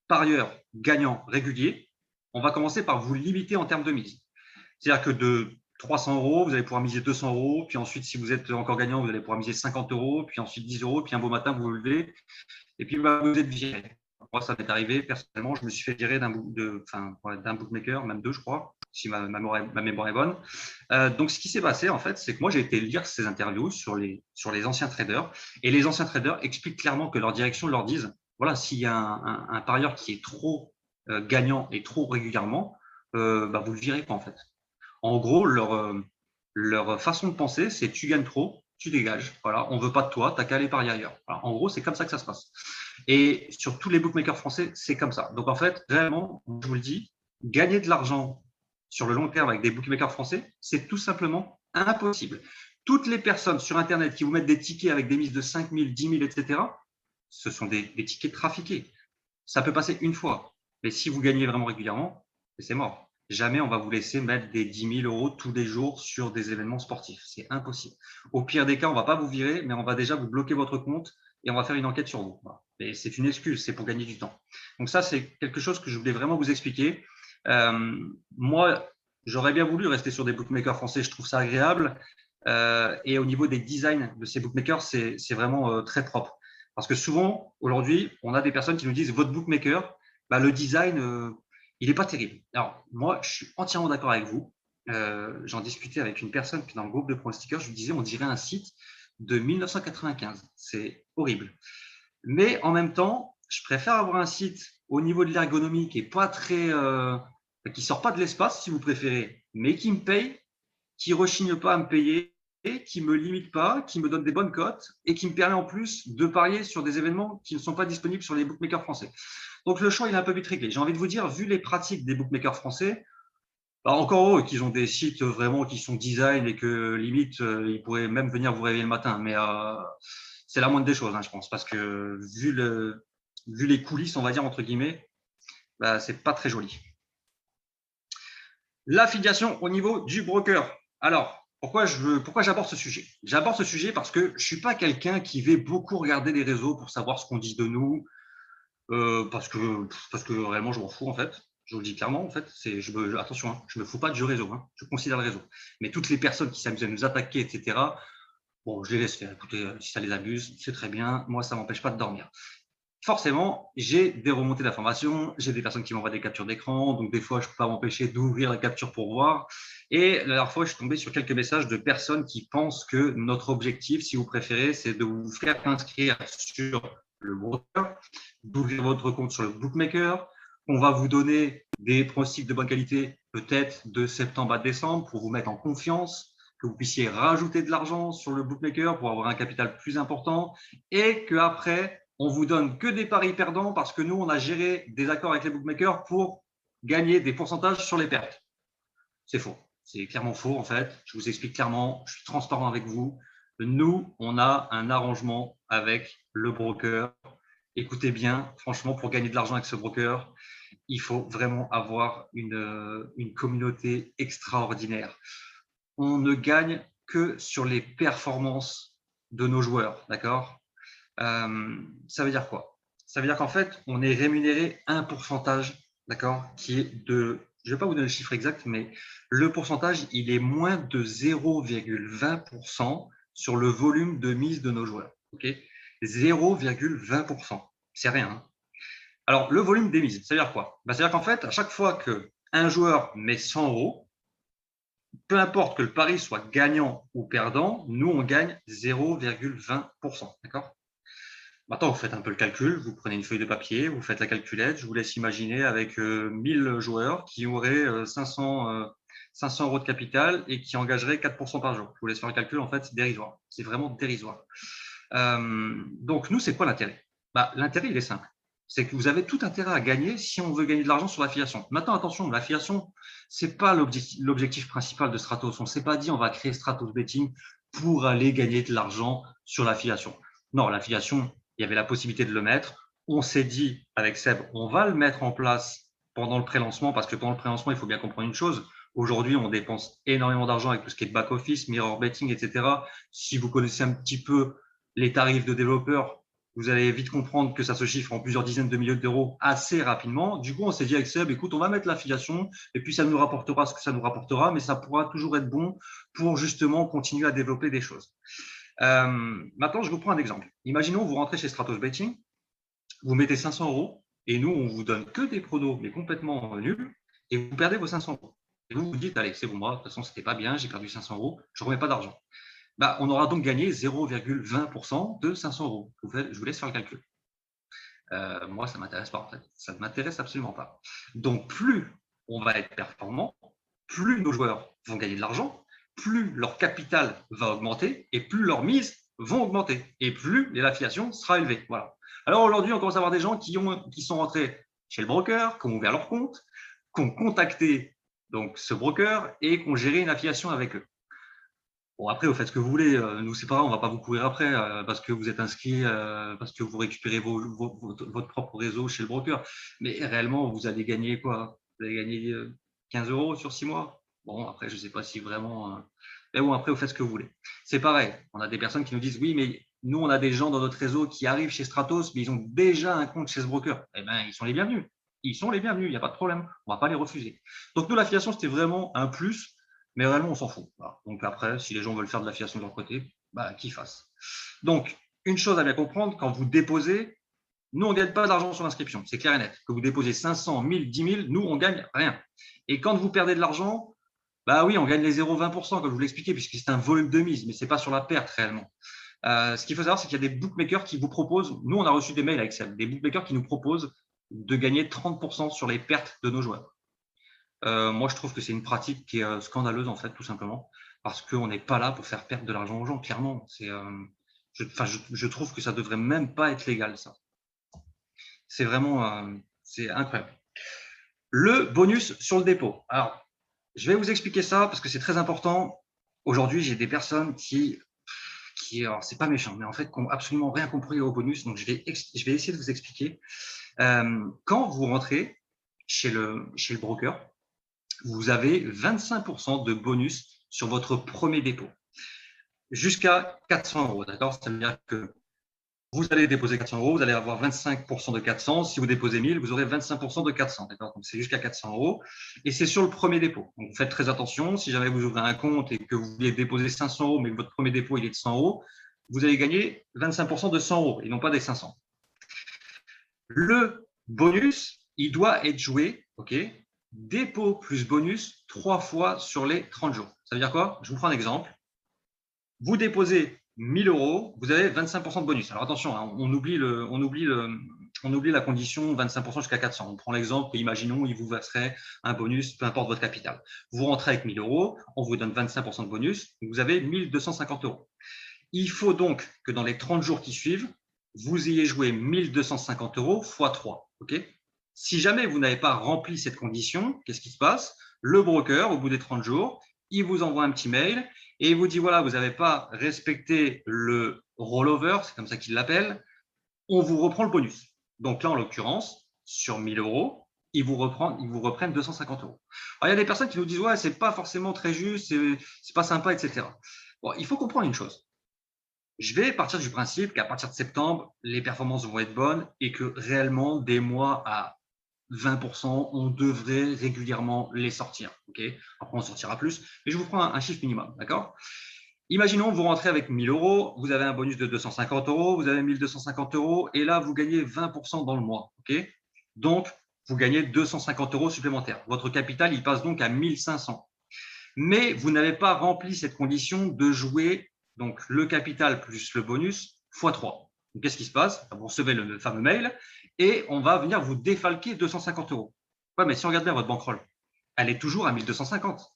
parieur gagnant régulier, on va commencer par vous limiter en termes de mise. C'est-à-dire que de 300 euros, vous allez pouvoir miser 200 euros. Puis ensuite, si vous êtes encore gagnant, vous allez pouvoir miser 50 euros. Puis ensuite 10 euros. Puis un beau matin, vous vous levez. Et puis, vous êtes viré. Moi, ça m'est arrivé personnellement. Je me suis fait virer d'un bookmaker, même deux, je crois, si ma mémoire est bonne. Donc, ce qui s'est passé, en fait, c'est que moi, j'ai été lire ces interviews sur les anciens traders. Et les anciens traders expliquent clairement que leur direction leur dise voilà, s'il y a un parieur qui est trop gagnant et trop régulièrement, vous le virez pas, en fait. En gros, leur façon de penser, c'est tu gagnes trop, tu dégages. Voilà, on veut pas de toi, t'as qu'à aller parier ailleurs. Voilà, en gros, c'est comme ça que ça se passe. Et sur tous les bookmakers français, c'est comme ça. Donc en fait, réellement, je vous le dis, gagner de l'argent sur le long terme avec des bookmakers français, c'est tout simplement impossible. Toutes les personnes sur Internet qui vous mettent des tickets avec des mises de 5 000, 10 000, etc., ce sont des tickets trafiqués. Ça peut passer une fois. Mais si vous gagnez vraiment régulièrement, c'est mort. Jamais on va vous laisser mettre des 10 000 euros tous les jours sur des événements sportifs. C'est impossible. Au pire des cas, on ne va pas vous virer, mais on va déjà vous bloquer votre compte et on va faire une enquête sur vous. Et c'est une excuse, c'est pour gagner du temps. Donc ça, c'est quelque chose que je voulais vraiment vous expliquer. Moi, j'aurais bien voulu rester sur des bookmakers français, je trouve ça agréable. Et au niveau des designs de ces bookmakers, c'est vraiment très propre. Parce que souvent, aujourd'hui, on a des personnes qui nous disent votre bookmaker, le design, il n'est pas terrible. Alors, moi, je suis entièrement d'accord avec vous. J'en discutais avec une personne qui est dans le groupe de pronostiqueurs. Je lui disais, on dirait un site de 1995. C'est horrible. Mais en même temps, je préfère avoir un site au niveau de l'ergonomie qui est pas très, qui sort pas de l'espace, si vous préférez, mais qui me paye, qui rechigne pas à me payer, qui me limite pas, qui me donne des bonnes cotes et qui me permet en plus de parier sur des événements qui ne sont pas disponibles sur les bookmakers français. Donc le choix, il est un peu vite réglé. J'ai envie de vous dire, vu les pratiques des bookmakers français, encore eux qu'ils ont des sites vraiment qui sont design et que limite, ils pourraient même venir vous réveiller le matin. Mais c'est la moindre des choses, je pense, parce que vu les coulisses, on va dire, entre guillemets, c'est pas très joli. L'affiliation au niveau du broker. Alors, pourquoi j'aborde ce sujet? J'aborde ce sujet parce que je ne suis pas quelqu'un qui va beaucoup regarder les réseaux pour savoir ce qu'on dit de nous, parce que réellement, je m'en fous, en fait. Je vous le dis clairement, en fait. Attention, je ne me fous pas du réseau. Je considère le réseau. Mais toutes les personnes qui s'amusent à nous attaquer, etc., bon, je les laisse faire. Écoutez, si ça les abuse, c'est très bien. Moi, ça ne m'empêche pas de dormir. Forcément, j'ai des remontées d'informations, j'ai des personnes qui m'envoient des captures d'écran, donc des fois, je ne peux pas m'empêcher d'ouvrir la capture pour voir. Et la dernière fois, je suis tombé sur quelques messages de personnes qui pensent que notre objectif, si vous préférez, c'est de vous faire inscrire sur le broker, d'ouvrir votre compte sur le bookmaker. On va vous donner des pronostics de bonne qualité, peut-être de septembre à décembre, pour vous mettre en confiance, que vous puissiez rajouter de l'argent sur le bookmaker pour avoir un capital plus important, et qu'après, on vous donne que des paris perdants parce que nous, on a géré des accords avec les bookmakers pour gagner des pourcentages sur les pertes. C'est faux. C'est clairement faux, en fait. Je vous explique clairement, je suis transparent avec vous. Nous, on a un arrangement avec le broker. Écoutez bien, franchement, pour gagner de l'argent avec ce broker, il faut vraiment avoir une communauté extraordinaire. On ne gagne que sur les performances de nos joueurs, d'accord? Ça veut dire quoi? Ça veut dire qu'en fait, on est rémunéré un pourcentage, d'accord, qui est de, je ne vais pas vous donner le chiffre exact, mais le pourcentage, il est moins de 0,20% sur le volume de mise de nos joueurs. Okay, 0,20%. C'est rien. Hein. Alors, le volume d'émise, ça veut dire quoi? C'est-à-dire qu'en fait, à chaque fois qu'un joueur met 100 euros, peu importe que le pari soit gagnant ou perdant, nous, on gagne 0,20%. D'accord? Maintenant, vous faites un peu le calcul, vous prenez une feuille de papier, vous faites la calculette. Je vous laisse imaginer avec 1000 joueurs qui auraient 500 euros de capital et qui engageraient 4% par jour. Je vous laisse faire le calcul, en fait, c'est dérisoire. C'est vraiment dérisoire. Donc, nous, c'est quoi l'intérêt? L'intérêt, il est simple. C'est que vous avez tout intérêt à gagner si on veut gagner de l'argent sur l'affiliation. Maintenant, attention, l'affiliation, ce n'est pas l'objectif principal de Stratos. On ne s'est pas dit on va créer Stratos Betting pour aller gagner de l'argent sur l'affiliation. Non, l'affiliation, il y avait la possibilité de le mettre. On s'est dit avec Seb, on va le mettre en place pendant le pré-lancement parce que pendant le pré-lancement, il faut bien comprendre une chose. Aujourd'hui, on dépense énormément d'argent avec tout ce qui est back-office, mirror betting, etc. Si vous connaissez un petit peu les tarifs de développeurs, vous allez vite comprendre que ça se chiffre en plusieurs dizaines de milliers d'euros assez rapidement. Du coup, on s'est dit avec Seb, écoute, on va mettre l'affiliation et puis ça nous rapportera ce que ça nous rapportera, mais ça pourra toujours être bon pour justement continuer à développer des choses. Maintenant, je vous prends un exemple. Imaginons, vous rentrez chez Stratos Betting, vous mettez 500 euros et nous, on vous donne que des pronos, mais complètement nuls, et vous perdez vos 500 euros. Et vous vous dites, allez, c'est bon, moi, de toute façon, c'était pas bien, j'ai perdu 500 euros, je ne remets pas d'argent. On aura donc gagné 0,20% de 500 euros. Je vous laisse faire le calcul. Moi, ça ne m'intéresse pas, en fait. Ça ne m'intéresse absolument pas. Donc, plus on va être performant, plus nos joueurs vont gagner de l'argent, plus leur capital va augmenter et plus leurs mises vont augmenter et plus l'affiliation sera élevée. Voilà. Alors aujourd'hui, on commence à avoir des gens qui sont rentrés chez le broker, qui ont ouvert leur compte, qui ont contacté donc ce broker et qui ont géré une affiliation avec eux. Bon, après, vous faites ce que vous voulez. Nous, c'est pas grave, on ne va pas vous courir après parce que vous êtes inscrit, parce que vous récupérez votre propre réseau chez le broker. Mais réellement, vous allez gagner quoi? Vous allez gagner 15 euros sur 6 mois. Bon, après, je ne sais pas si vraiment… Mais bon, après, vous faites ce que vous voulez. C'est pareil. On a des personnes qui nous disent, oui, mais nous, on a des gens dans notre réseau qui arrivent chez Stratos, mais ils ont déjà un compte chez ce broker. Eh bien, ils sont les bienvenus. Ils sont les bienvenus, il n'y a pas de problème. On ne va pas les refuser. Donc, nous, l'affiliation, c'était vraiment un plus. Mais réellement, on s'en fout. Voilà. Donc après, si les gens veulent faire de l'affiliation de leur côté, qu'ils fassent. Donc, une chose à bien comprendre, quand vous déposez, nous, on ne gagne pas d'argent sur l'inscription. C'est clair et net. Que vous déposez 500, 1000, 10 000, nous, on ne gagne rien. Et quand vous perdez de l'argent, oui, on gagne les 0,20%, comme je vous l'expliquais, puisque c'est un volume de mise, mais ce n'est pas sur la perte réellement. Ce qu'il faut savoir, c'est qu'il y a des bookmakers qui vous proposent, nous, on a reçu des mails avec ça, des bookmakers qui nous proposent de gagner 30% sur les pertes de nos joueurs. Moi, je trouve que c'est une pratique qui est scandaleuse, en fait, tout simplement, parce qu'on n'est pas là pour faire perdre de l'argent aux gens, clairement. Je trouve que ça ne devrait même pas être légal, ça. C'est vraiment c'est incroyable. Le bonus sur le dépôt. Alors, je vais vous expliquer ça parce que c'est très important. Aujourd'hui, j'ai des personnes qui alors, c'est pas méchant, mais en fait, qui n'ont absolument rien compris au bonus. Donc, je vais essayer de vous expliquer. Quand vous rentrez chez le broker, vous avez 25% de bonus sur votre premier dépôt jusqu'à 400 euros. D'accord? Ça veut dire que vous allez déposer 400 euros, vous allez avoir 25% de 400. Si vous déposez 1000, vous aurez 25% de 400. D'accord? Donc, c'est jusqu'à 400 euros. Et c'est sur le premier dépôt. Donc, faites très attention. Si jamais vous ouvrez un compte et que vous voulez déposer 500 euros, mais que votre premier dépôt il est de 100 euros, vous allez gagner 25% de 100 euros et non pas des 500. Le bonus, il doit être joué, ok, dépôt plus bonus 3 fois sur les 30 jours. Ça veut dire quoi? Je vous prends un exemple. Vous déposez 1000 euros, vous avez 25% de bonus. Alors attention, hein, on oublie la condition 25% jusqu'à 400. On prend l'exemple, imaginons, il vous verserait un bonus, peu importe votre capital. Vous rentrez avec 1000 euros, on vous donne 25% de bonus, vous avez 1250 euros. Il faut donc que dans les 30 jours qui suivent, vous ayez joué 1250 euros x 3. Okay? Si jamais vous n'avez pas rempli cette condition, qu'est-ce qui se passe? Le broker, au bout des 30 jours, il vous envoie un petit mail et il vous dit, voilà, vous n'avez pas respecté le rollover, c'est comme ça qu'il l'appelle, on vous reprend le bonus. Donc là, en l'occurrence, sur 1000 euros, ils vous reprennent 250 euros. Alors, il y a des personnes qui nous disent, ouais, c'est pas forcément très juste, c'est pas sympa, etc. Bon, il faut comprendre une chose. Je vais partir du principe qu'à partir de septembre, les performances vont être bonnes et que réellement, des mois à 20%, on devrait régulièrement les sortir. Okay? Après, on sortira plus, mais je vous prends un chiffre minimum. D'accord? Imaginons, vous rentrez avec 1 000 euros, vous avez un bonus de 250 euros, vous avez 1 250 euros, et là, vous gagnez 20% dans le mois. Okay, donc, vous gagnez 250 euros supplémentaires. Votre capital, il passe donc à 1 500. Mais vous n'avez pas rempli cette condition de jouer donc le capital plus le bonus x3. Qu'est-ce qui se passe? Vous recevez le fameux mail et on va venir vous défalquer 250 euros. Ouais, mais si on regarde bien votre bankroll, elle est toujours à 1 250. Alors,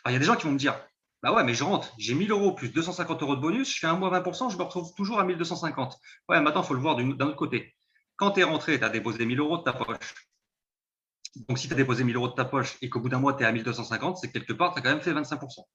il y a des gens qui vont me dire, bah ouais, mais je rentre, j'ai 1 000 euros plus 250 euros de bonus, je fais un mois 20%, je me retrouve toujours à 1 250. Ouais, maintenant, il faut le voir d'un autre côté. Quand tu es rentré, tu as déposé 1 000 euros de ta poche. Donc, si tu as déposé 1 000 euros de ta poche et qu'au bout d'un mois, tu es à 1 250, c'est que quelque part, tu as quand même fait 25%.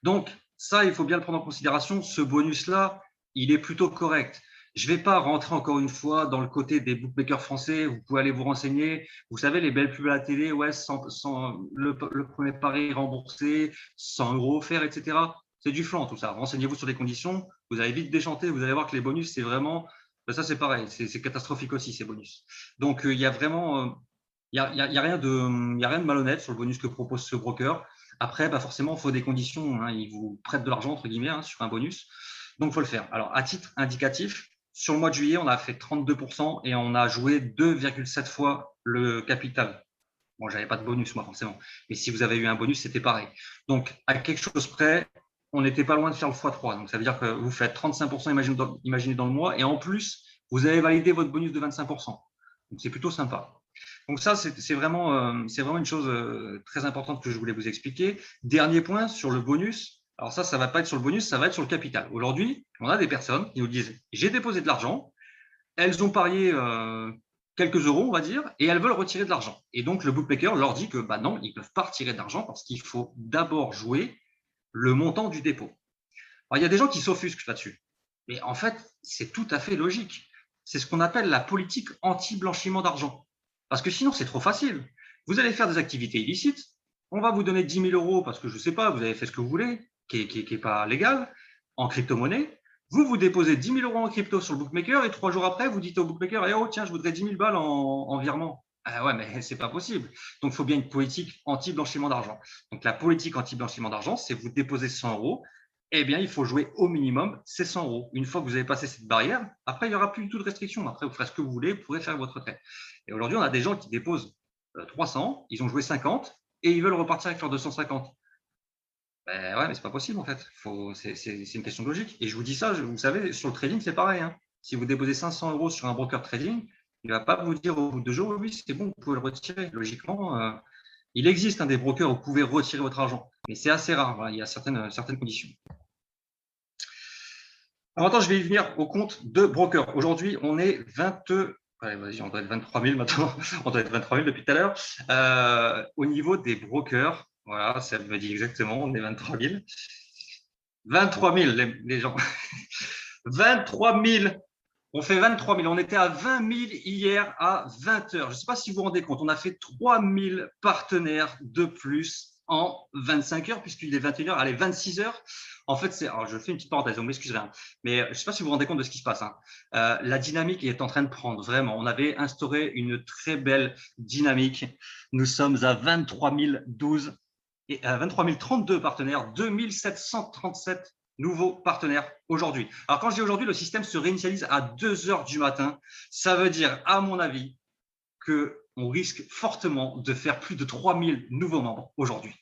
Donc, ça, il faut bien le prendre en considération. Ce bonus-là, il est plutôt correct. Je ne vais pas rentrer encore une fois dans le côté des bookmakers français. Vous pouvez aller vous renseigner. Vous savez, les belles pubs à la télé, ouais, le premier pari remboursé, 100 euros offerts, etc. C'est du flan, tout ça. Renseignez-vous sur les conditions. Vous allez vite déchanter. Vous allez voir que les bonus, c'est vraiment… Ça, c'est pareil. C'est catastrophique aussi, ces bonus. Donc, il y a vraiment… Il n'y a rien de malhonnête sur le bonus que propose ce broker. Après, bah forcément, il faut des conditions. Hein. Il vous prête de l'argent, entre guillemets, sur un bonus. Donc, il faut le faire. Alors, à titre indicatif, sur le mois de juillet, on a fait 32% et on a joué 2,7 fois le capital. Bon, je n'avais pas de bonus, moi, forcément. Mais si vous avez eu un bonus, c'était pareil. Donc, à quelque chose près, on n'était pas loin de faire le x3. Donc, ça veut dire que vous faites 35%, imaginez dans le mois. Et en plus, vous avez validé votre bonus de 25%. Donc, c'est plutôt sympa. Donc ça, c'est vraiment une chose très importante que je voulais vous expliquer. Dernier point sur le bonus. Alors ça ne va pas être sur le bonus, ça va être sur le capital. Aujourd'hui, on a des personnes qui nous disent « j'ai déposé de l'argent, elles ont parié quelques euros, on va dire, et elles veulent retirer de l'argent. » Et donc, le bookmaker leur dit que bah non, ils ne peuvent pas retirer d'argent parce qu'il faut d'abord jouer le montant du dépôt. Alors, il y a des gens qui s'offusquent là-dessus. Mais en fait, c'est tout à fait logique. C'est ce qu'on appelle la politique anti-blanchiment d'argent. Parce que sinon, c'est trop facile. Vous allez faire des activités illicites, on va vous donner 10 000 euros parce que je ne sais pas, vous avez fait ce que vous voulez, qui n'est pas légal, en crypto-monnaie. Vous déposez 10 000 euros en crypto sur le bookmaker et 3 jours après, vous dites au bookmaker, oh tiens, je voudrais 10 000 balles en virement. Ah ouais, mais c'est pas possible. Donc, il faut bien une politique anti-blanchiment d'argent. Donc, la politique anti-blanchiment d'argent, c'est vous déposez 100 euros, eh bien, il faut jouer au minimum ces 100 euros. Une fois que vous avez passé cette barrière, après, il n'y aura plus du tout de restriction. Après, vous ferez ce que vous voulez, vous pourrez faire votre retrait. Et aujourd'hui, on a des gens qui déposent 300, ils ont joué 50 et ils veulent repartir avec leurs 250. Ben ouais, mais c'est pas possible en fait. C'est une question de logique. Et je vous dis ça, vous savez, sur le trading, c'est pareil. Hein. Si vous déposez 500 euros sur un broker trading, il ne va pas vous dire au bout de 2 jours, oui, c'est bon, vous pouvez le retirer. Logiquement, il existe des brokers où vous pouvez retirer votre argent, mais c'est assez rare. Voilà, il y a certaines conditions. Alors maintenant, je vais y venir au compte de broker. Aujourd'hui, on est 20. Allez, vas-y, on doit être 23 000 maintenant. On doit être 23 000 depuis tout à l'heure. Au niveau des brokers, voilà, ça me dit exactement, on est 23 000. 23 000, les gens. 23 000. On fait 23 000. On était à 20 000 hier à 20 heures. Je ne sais pas si vous vous rendez compte, on a fait 3 000 partenaires de plus en 25 heures, puisqu'il est 21 heures, allez, 26 heures. En fait, alors je fais une petite parenthèse, donc m'excuserez, mais je ne sais pas si vous vous rendez compte de ce qui se passe. Hein. La dynamique est en train de prendre, vraiment. On avait instauré une très belle dynamique. Nous sommes à 23 012 et à 23 032 partenaires, 2 737 nouveaux partenaires aujourd'hui. Alors, quand je dis aujourd'hui, le système se réinitialise à 2 heures du matin. Ça veut dire, à mon avis, qu'on risque fortement de faire plus de 3 000 nouveaux membres aujourd'hui.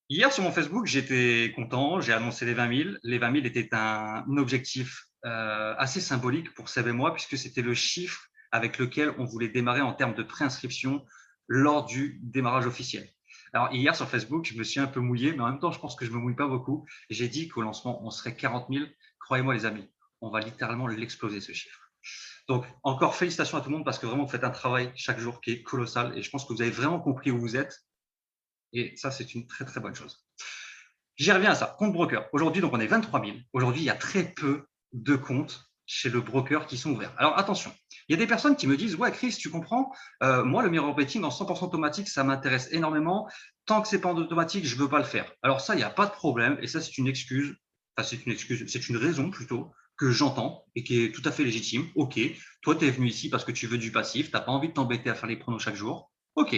Hier, sur mon Facebook, j'étais content, j'ai annoncé les 20 000. Les 20 000 étaient un objectif assez symbolique pour Seb et moi, puisque c'était le chiffre avec lequel on voulait démarrer en termes de préinscription lors du démarrage officiel. Alors, hier, sur Facebook, je me suis un peu mouillé, mais en même temps, je pense que je ne me mouille pas beaucoup. J'ai dit qu'au lancement, on serait 40 000. Croyez-moi, les amis, on va littéralement l'exploser, ce chiffre. Donc, encore félicitations à tout le monde parce que vraiment, vous faites un travail chaque jour qui est colossal et je pense que vous avez vraiment compris où vous êtes. Et ça, c'est une très, très bonne chose. J'y reviens à ça. Compte broker. Aujourd'hui, donc, on est 23 000. Aujourd'hui, il y a très peu de comptes chez le broker qui sont ouverts. Alors, attention, il y a des personnes qui me disent « Ouais, Chris, tu comprends, moi, le mirror betting en 100% automatique, ça m'intéresse énormément. Tant que ce n'est pas en automatique, je ne veux pas le faire. » Alors ça, il n'y a pas de problème. Et ça, c'est une excuse. Enfin, c'est une raison plutôt que j'entends et qui est tout à fait légitime. OK, toi, tu es venu ici parce que tu veux du passif. Tu n'as pas envie de t'embêter à faire les pronos chaque jour. OK.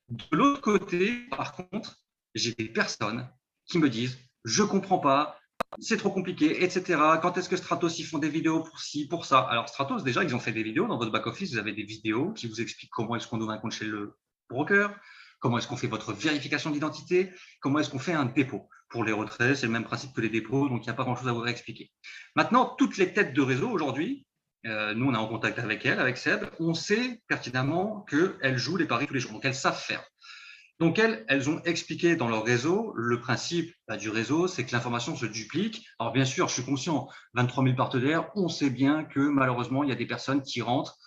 De l'autre côté, par contre, j'ai des personnes qui me disent je comprends pas, c'est trop compliqué, etc. Quand est-ce que Stratos, ils font des vidéos pour ci, pour ça? Alors, Stratos, déjà, ils ont fait des vidéos dans votre back-office. Vous avez des vidéos qui vous expliquent comment est-ce qu'on ouvre un compte chez le broker, comment est-ce qu'on fait votre vérification d'identité, comment est-ce qu'on fait un dépôt. Pour les retraits, c'est le même principe que les dépôts, donc il n'y a pas grand-chose à vous réexpliquer. Maintenant, toutes les têtes de réseau aujourd'hui, nous, on est en contact avec elles, avec Seb, on sait pertinemment qu'elles jouent les paris tous les jours, donc elles savent faire. Donc, elles ont expliqué dans leur réseau, le principe du réseau, c'est que l'information se duplique. Alors, bien sûr, je suis conscient, 23 000 partenaires, on sait bien que malheureusement, il y a des personnes qui rentrent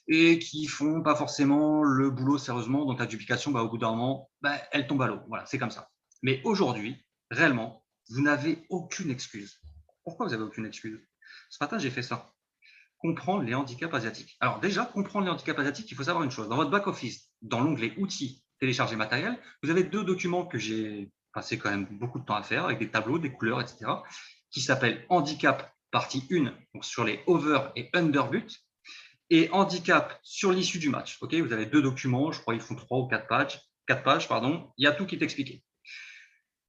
et qui font pas forcément le boulot sérieusement. Donc, la duplication, au bout d'un moment, elle tombe à l'eau. Voilà, c'est comme ça. Mais aujourd'hui, réellement, vous n'avez aucune excuse. Pourquoi vous n'avez aucune excuse? Ce matin, j'ai fait ça. Comprendre les handicaps asiatiques. Alors déjà, comprendre les handicaps asiatiques, il faut savoir une chose. Dans votre back-office, dans l'onglet outils, télécharger matériel, vous avez 2 documents que j'ai passé quand même beaucoup de temps à faire, avec des tableaux, des couleurs, etc., qui s'appellent handicap partie 1, donc sur les over et under buts, et handicap sur l'issue du match. Okay, vous avez 2 documents, je crois qu'ils font 3 ou 4 pages, il y a tout qui est expliqué.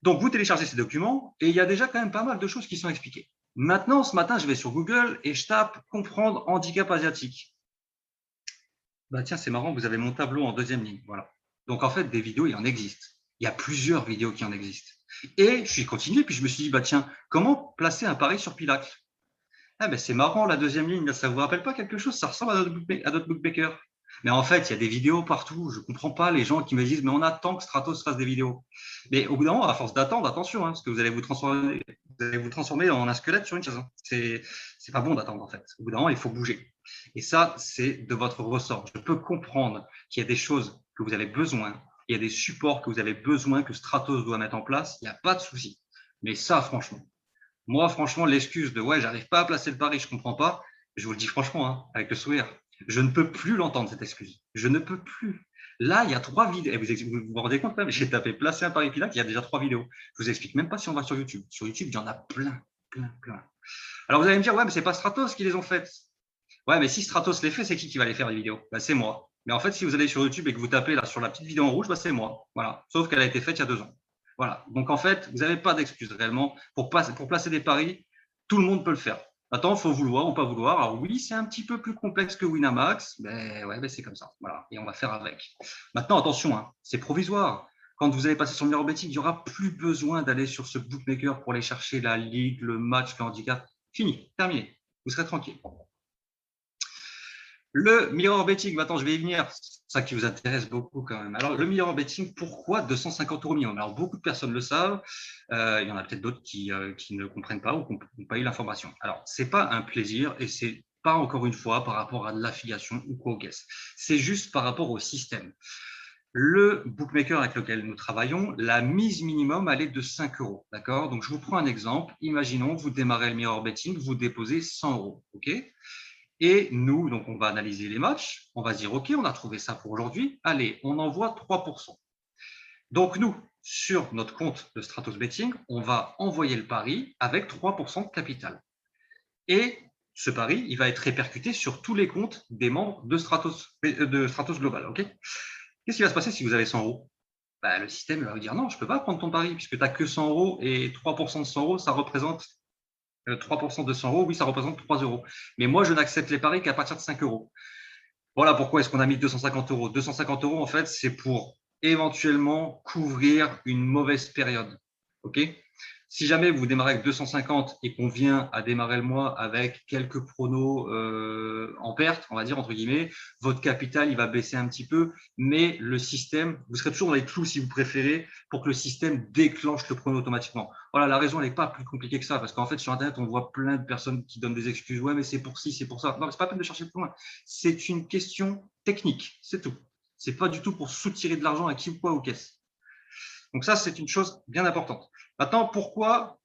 Donc, vous téléchargez ces documents et il y a déjà quand même pas mal de choses qui sont expliquées. Maintenant, ce matin, je vais sur Google et je tape « Comprendre handicap asiatique ». Tiens, c'est marrant, vous avez mon tableau en 2e ligne. Voilà. Donc, en fait, des vidéos, il en existe. Il y a plusieurs vidéos qui en existent. Et je suis continué, puis je me suis dit, tiens, comment placer un pari sur Pilacle? C'est marrant, la 2e ligne, ça ne vous rappelle pas quelque chose? Ça ressemble à notre bookmaker. Mais en fait, il y a des vidéos partout. Je ne comprends pas les gens qui me disent « mais on attend que Stratos fasse des vidéos ». Mais au bout d'un moment, à force d'attendre, attention, parce que vous allez vous transformer en un squelette sur une chaise. C'est pas bon d'attendre, en fait. Au bout d'un moment, il faut bouger. Et ça, c'est de votre ressort. Je peux comprendre qu'il y a des choses que vous avez besoin, il y a des supports que vous avez besoin, que Stratos doit mettre en place, il n'y a pas de souci. Mais ça, franchement, l'excuse de « ouais, j'arrive pas à placer le pari, je comprends pas », je vous le dis franchement, avec le sourire, je ne peux plus l'entendre, cette excuse. Je ne peux plus. Là, il y a 3 vidéos. Vous rendez compte, même, j'ai tapé placer un pari Pilacle, il y a déjà 3 vidéos. Je vous explique même pas si on va sur YouTube. Sur YouTube, il y en a plein. Alors, vous allez me dire, ouais, mais c'est pas Stratos qui les ont faites. Ouais, mais si Stratos les fait, c'est qui va les faire, les vidéos? C'est moi. Mais en fait, si vous allez sur YouTube et que vous tapez là sur la petite vidéo en rouge, c'est moi. Voilà. Sauf qu'elle a été faite il y a 2 ans. Voilà. Donc, en fait, vous n'avez pas d'excuse réellement pour placer des paris. Tout le monde peut le faire. Maintenant, il faut vouloir ou pas vouloir. Alors oui, c'est un petit peu plus complexe que Winamax, mais ouais, c'est comme ça. Voilà. Et on va faire avec. Maintenant, attention, c'est provisoire. Quand vous allez passer sur le mirror betting, il n'y aura plus besoin d'aller sur ce bookmaker pour aller chercher la ligue, le match, le handicap. Fini, terminé. Vous serez tranquille. Le mirror betting, maintenant je vais y venir, c'est ça qui vous intéresse beaucoup quand même. Alors le mirror betting, pourquoi 250 € minimum? Alors beaucoup de personnes le savent, il y en a peut-être d'autres qui ne comprennent pas ou qui n'ont pas eu l'information. Alors c'est pas un plaisir et c'est pas encore une fois par rapport à de l'affiliation ou quoi au caisse. C'est juste par rapport au système. Le bookmaker avec lequel nous travaillons, la mise minimum, elle est de 5 €. D'accord? Donc je vous prends un exemple. Imaginons, vous démarrez le mirror betting, vous déposez 100 €. OK? Et nous, donc, on va analyser les matchs, on va se dire, OK, on a trouvé ça pour aujourd'hui, allez, on envoie 3%. Donc, nous, sur notre compte de Stratos Betting, on va envoyer le pari avec 3% de capital. Et ce pari, il va être répercuté sur tous les comptes des membres de Stratos Global. OK? Qu'est-ce qui va se passer si vous avez 100 €? Le système va vous dire, non, je ne peux pas prendre ton pari, puisque tu n'as que 100 € et 3% de 100 €, ça représente 3% de 100 €, oui, ça représente 3 €. Mais moi, je n'accepte les paris qu'à partir de 5 €. Voilà pourquoi est-ce qu'on a mis 250 €. 250 €, en fait, c'est pour éventuellement couvrir une mauvaise période. OK? Si jamais vous démarrez avec 250 et qu'on vient à démarrer le mois avec quelques pronos en perte, on va dire, entre guillemets, votre capital, il va baisser un petit peu, mais le système, vous serez toujours dans les clous si vous préférez, pour que le système déclenche le prono automatiquement. Voilà, la raison, elle n'est pas plus compliquée que ça, parce qu'en fait, sur Internet, on voit plein de personnes qui donnent des excuses. Ouais, mais c'est pour ci, c'est pour ça. Non, mais c'est pas la peine de chercher plus loin. C'est une question technique, c'est tout. C'est pas du tout pour soutirer de l'argent à qui ou quoi aux caisses. Donc ça, c'est une chose bien importante. Maintenant, pourquoi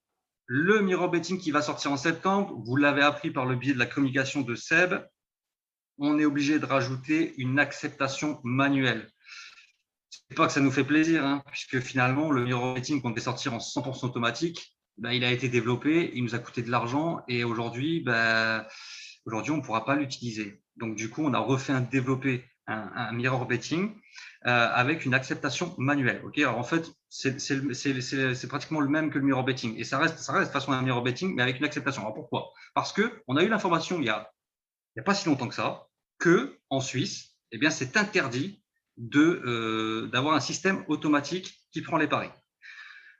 le mirror betting qui va sortir en septembre, vous l'avez appris par le biais de la communication de Seb, on est obligé de rajouter une acceptation manuelle. C'est pas que ça nous fait plaisir, puisque finalement, le mirror betting qu'on devait sortir en 100% automatique, il a été développé, il nous a coûté de l'argent et aujourd'hui, on ne pourra pas l'utiliser. Donc, du coup, on a refait développer un mirror betting avec une acceptation manuelle. Okay, alors en fait, c'est pratiquement le même que le mirror betting et ça reste de façon un mirror betting, mais avec une acceptation. Alors pourquoi? Parce qu'on a eu l'information il n'y a pas si longtemps que ça qu'en Suisse, eh bien, c'est interdit d'avoir un système automatique qui prend les paris.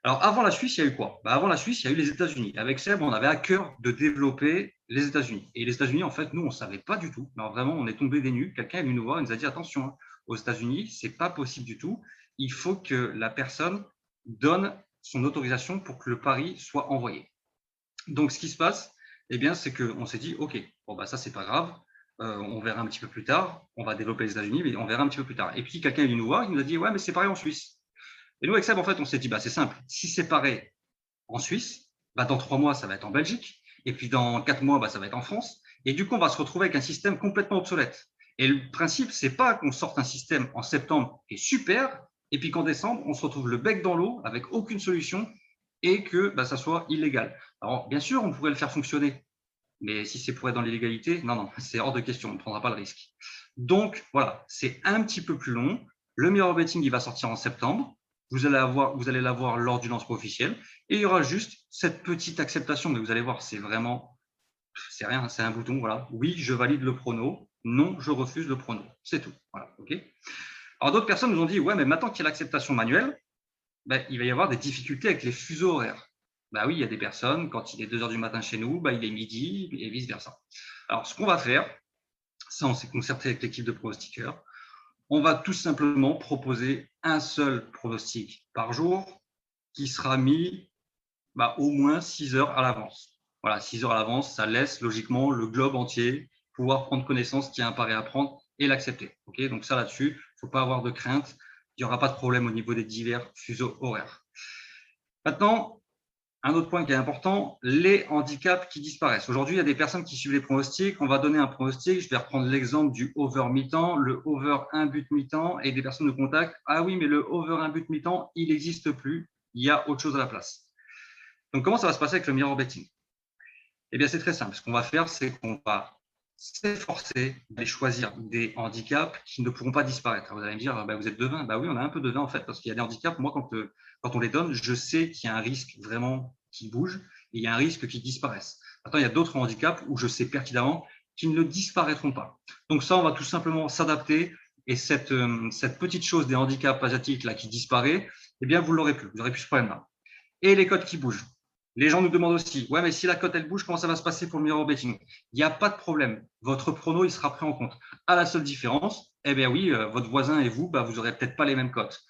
Alors, avant la Suisse, il y a eu quoi? Avant la Suisse, il y a eu les États-Unis. Avec Seb, on avait à cœur de développer les États-Unis. Et les États-Unis, en fait, nous, on ne savait pas du tout. Alors, vraiment, on est tombé des nues. Quelqu'un est venu nous voir et nous a dit attention, hein, aux États-Unis, ce n'est pas possible du tout. Il faut que la personne donne son autorisation pour que le pari soit envoyé. Donc, ce qui se passe, eh bien, c'est qu'on s'est dit ok, bon, bah, ça, c'est pas grave. On verra un petit peu plus tard. On va développer les États-Unis, mais on verra un petit peu plus tard. Et puis, quelqu'un est venu nous voir, il nous a dit ouais, mais c'est pareil en Suisse. Et nous, avec Seb, en fait, on s'est dit, bah, c'est simple. Si c'est pareil en Suisse, bah, dans 3 mois, ça va être en Belgique. Et puis, dans 4 mois, bah, ça va être en France. Et du coup, on va se retrouver avec un système complètement obsolète. Et le principe, c'est pas qu'on sorte un système en septembre qui est super, et puis qu'en décembre, on se retrouve le bec dans l'eau avec aucune solution et que bah, ça soit illégal. Alors, bien sûr, on pourrait le faire fonctionner. Mais si c'est pour être dans l'illégalité, non, c'est hors de question, on ne prendra pas le risque. Donc, voilà, c'est un petit peu plus long. Le mirror betting, il va sortir en septembre. Vous allez l'avoir lors du lancement officiel. Et il y aura juste cette petite acceptation. Mais vous allez voir, c'est rien, c'est un bouton. Voilà. Oui, je valide le prono. Non, je refuse le prono. C'est tout. Voilà. Okay. Alors, d'autres personnes nous ont dit, ouais, mais maintenant qu'il y a l'acceptation manuelle, ben, il va y avoir des difficultés avec les fuseaux horaires. Bah oui, il y a des personnes, quand il est 2 heures du matin chez nous, bah, il est midi et vice-versa. Alors, ce qu'on va faire, ça, on s'est concerté avec l'équipe de pronostiqueurs. On va tout simplement proposer un seul pronostic par jour qui sera mis au moins 6 heures à l'avance. Voilà, 6 heures à l'avance, ça laisse logiquement le globe entier pouvoir prendre connaissance qu'il y a un pari à prendre et l'accepter. Okay, donc ça, là-dessus, il ne faut pas avoir de crainte. Il n'y aura pas de problème au niveau des divers fuseaux horaires. Maintenant, un autre point qui est important, les handicaps qui disparaissent. Aujourd'hui, il y a des personnes qui suivent les pronostics. On va donner un pronostic. Je vais reprendre l'exemple du over mi-temps, le over 1 but mi-temps, et des personnes nous contactent. Ah oui, mais le over 1 but mi-temps, il n'existe plus. Il y a autre chose à la place. Donc, comment ça va se passer avec le mirror betting? Eh bien, c'est très simple. Ce qu'on va faire, c'est qu'on va s'efforcer d'aller choisir des handicaps qui ne pourront pas disparaître. Alors, vous allez me dire, bah, vous êtes devin. Bah oui, on a un peu devin en fait, parce qu'il y a des handicaps. Moi, quand on les donne, je sais qu'il y a un risque vraiment qui bouge et il y a un risque qui disparaisse. Maintenant, il y a d'autres handicaps où je sais pertinemment qu'ils ne disparaîtront pas. Donc ça, on va tout simplement s'adapter et cette petite chose des handicaps asiatiques là qui disparaît, eh bien, vous l'aurez plus. Vous n'aurez plus ce problème-là. Et les cotes qui bougent. Les gens nous demandent aussi, ouais, mais si la cote elle bouge, comment ça va se passer pour le mirror betting? Il n'y a pas de problème. Votre prono, il sera pris en compte. À la seule différence, eh bien oui, votre voisin et vous, vous n'aurez peut-être pas les mêmes cotes.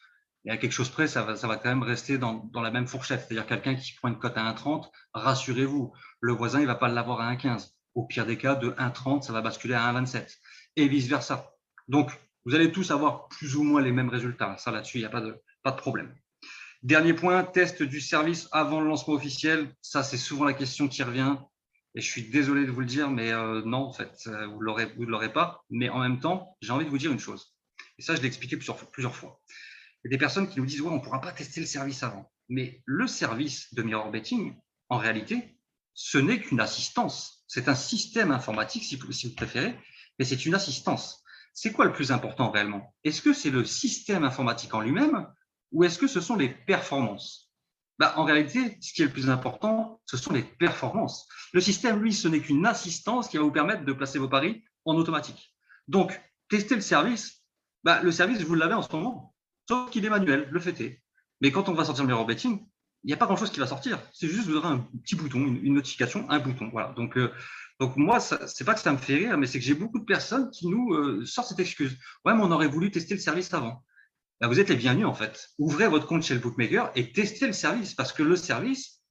Et à quelque chose près, ça va quand même rester dans la même fourchette. C'est-à-dire quelqu'un qui prend une cote à 1,30, rassurez-vous, le voisin, il ne va pas l'avoir à 1,15. Au pire des cas, de 1,30, ça va basculer à 1,27. Et vice-versa. Donc, vous allez tous avoir plus ou moins les mêmes résultats. Ça, là-dessus, il n'y a pas de problème. Dernier point, test du service avant le lancement officiel. Ça, c'est souvent la question qui revient. Et je suis désolé de vous le dire, mais non, en fait, vous ne l'aurez pas. Mais en même temps, j'ai envie de vous dire une chose. Et ça, je l'ai expliqué plusieurs fois. Il y a des personnes qui nous disent, ouais, on ne pourra pas tester le service avant. Mais le service de mirror betting, en réalité, ce n'est qu'une assistance. C'est un système informatique, si vous préférez, mais c'est une assistance. C'est quoi le plus important réellement? Est-ce que c'est le système informatique en lui-même ou est-ce que ce sont les performances? En réalité, ce qui est le plus important, ce sont les performances. Le système, lui, ce n'est qu'une assistance qui va vous permettre de placer vos paris en automatique. Donc, tester le service, le service, vous l'avez en ce moment, sauf qu'il est manuel, le fait est. Mais quand on va sortir le mirror betting, il n'y a pas grand-chose qui va sortir. C'est juste, vous aurez un petit bouton, une notification, un bouton. Voilà. Donc moi, c'est pas que ça me fait rire, mais c'est que j'ai beaucoup de personnes qui nous sortent cette excuse. Ouais, mais on aurait voulu tester le service avant. Vous êtes les bienvenus en fait. Ouvrez votre compte chez le bookmaker et testez le service parce que le service,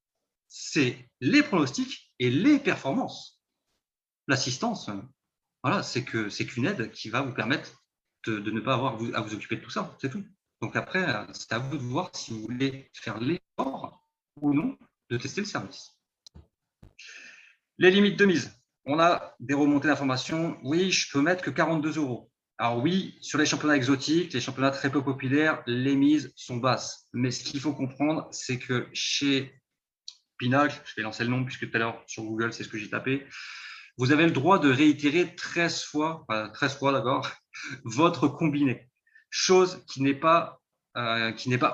c'est les pronostics et les performances. L'assistance, voilà, c'est qu'une aide qui va vous permettre de ne pas avoir à vous occuper de tout ça, c'est tout. Donc après, c'est à vous de voir si vous voulez faire l'effort ou non de tester le service. Les limites de mise. On a des remontées d'informations. Oui, je peux mettre que 42 €. Alors oui, sur les championnats exotiques, les championnats très peu populaires, les mises sont basses. Mais ce qu'il faut comprendre, c'est que chez Pinacle, je vais lancer le nom puisque tout à l'heure sur Google, c'est ce que j'ai tapé, vous avez le droit de réitérer 13 fois, 13 fois d'abord, votre combiné. Chose qui n'est pas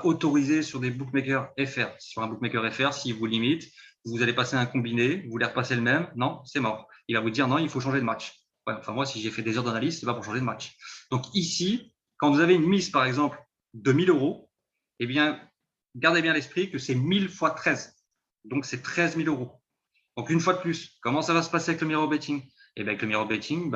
autorisée sur des bookmakers FR. Sur un bookmaker FR, s'il vous limite, vous allez passer un combiné, vous voulez repasser le même, non, c'est mort. Il va vous dire non, il faut changer de match. Ouais, enfin, moi, si j'ai fait des heures d'analyse, c'est pas pour changer de match. Donc ici, quand vous avez une mise, par exemple, de 1000 euros, eh bien, gardez bien à l'esprit que c'est 1000 fois 13. Donc, c'est 13 000 euros. Donc, une fois de plus, comment ça va se passer avec le mirror betting? Et bien, avec le mirror betting,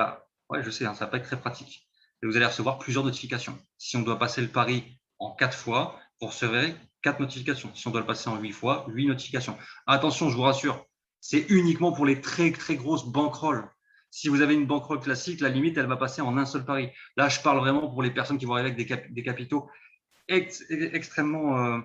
ouais, je sais, ça va pas être très pratique. Et vous allez recevoir plusieurs notifications. Si on doit passer le pari en 4 fois, vous recevrez 4 notifications. Si on doit le passer en 8 fois, 8 notifications. Attention, je vous rassure, c'est uniquement pour les très, très grosses bankrolls. Si vous avez une bankroll classique, la limite, elle va passer en un seul pari. Là, je parle vraiment pour les personnes qui vont arriver avec des capitaux extrêmement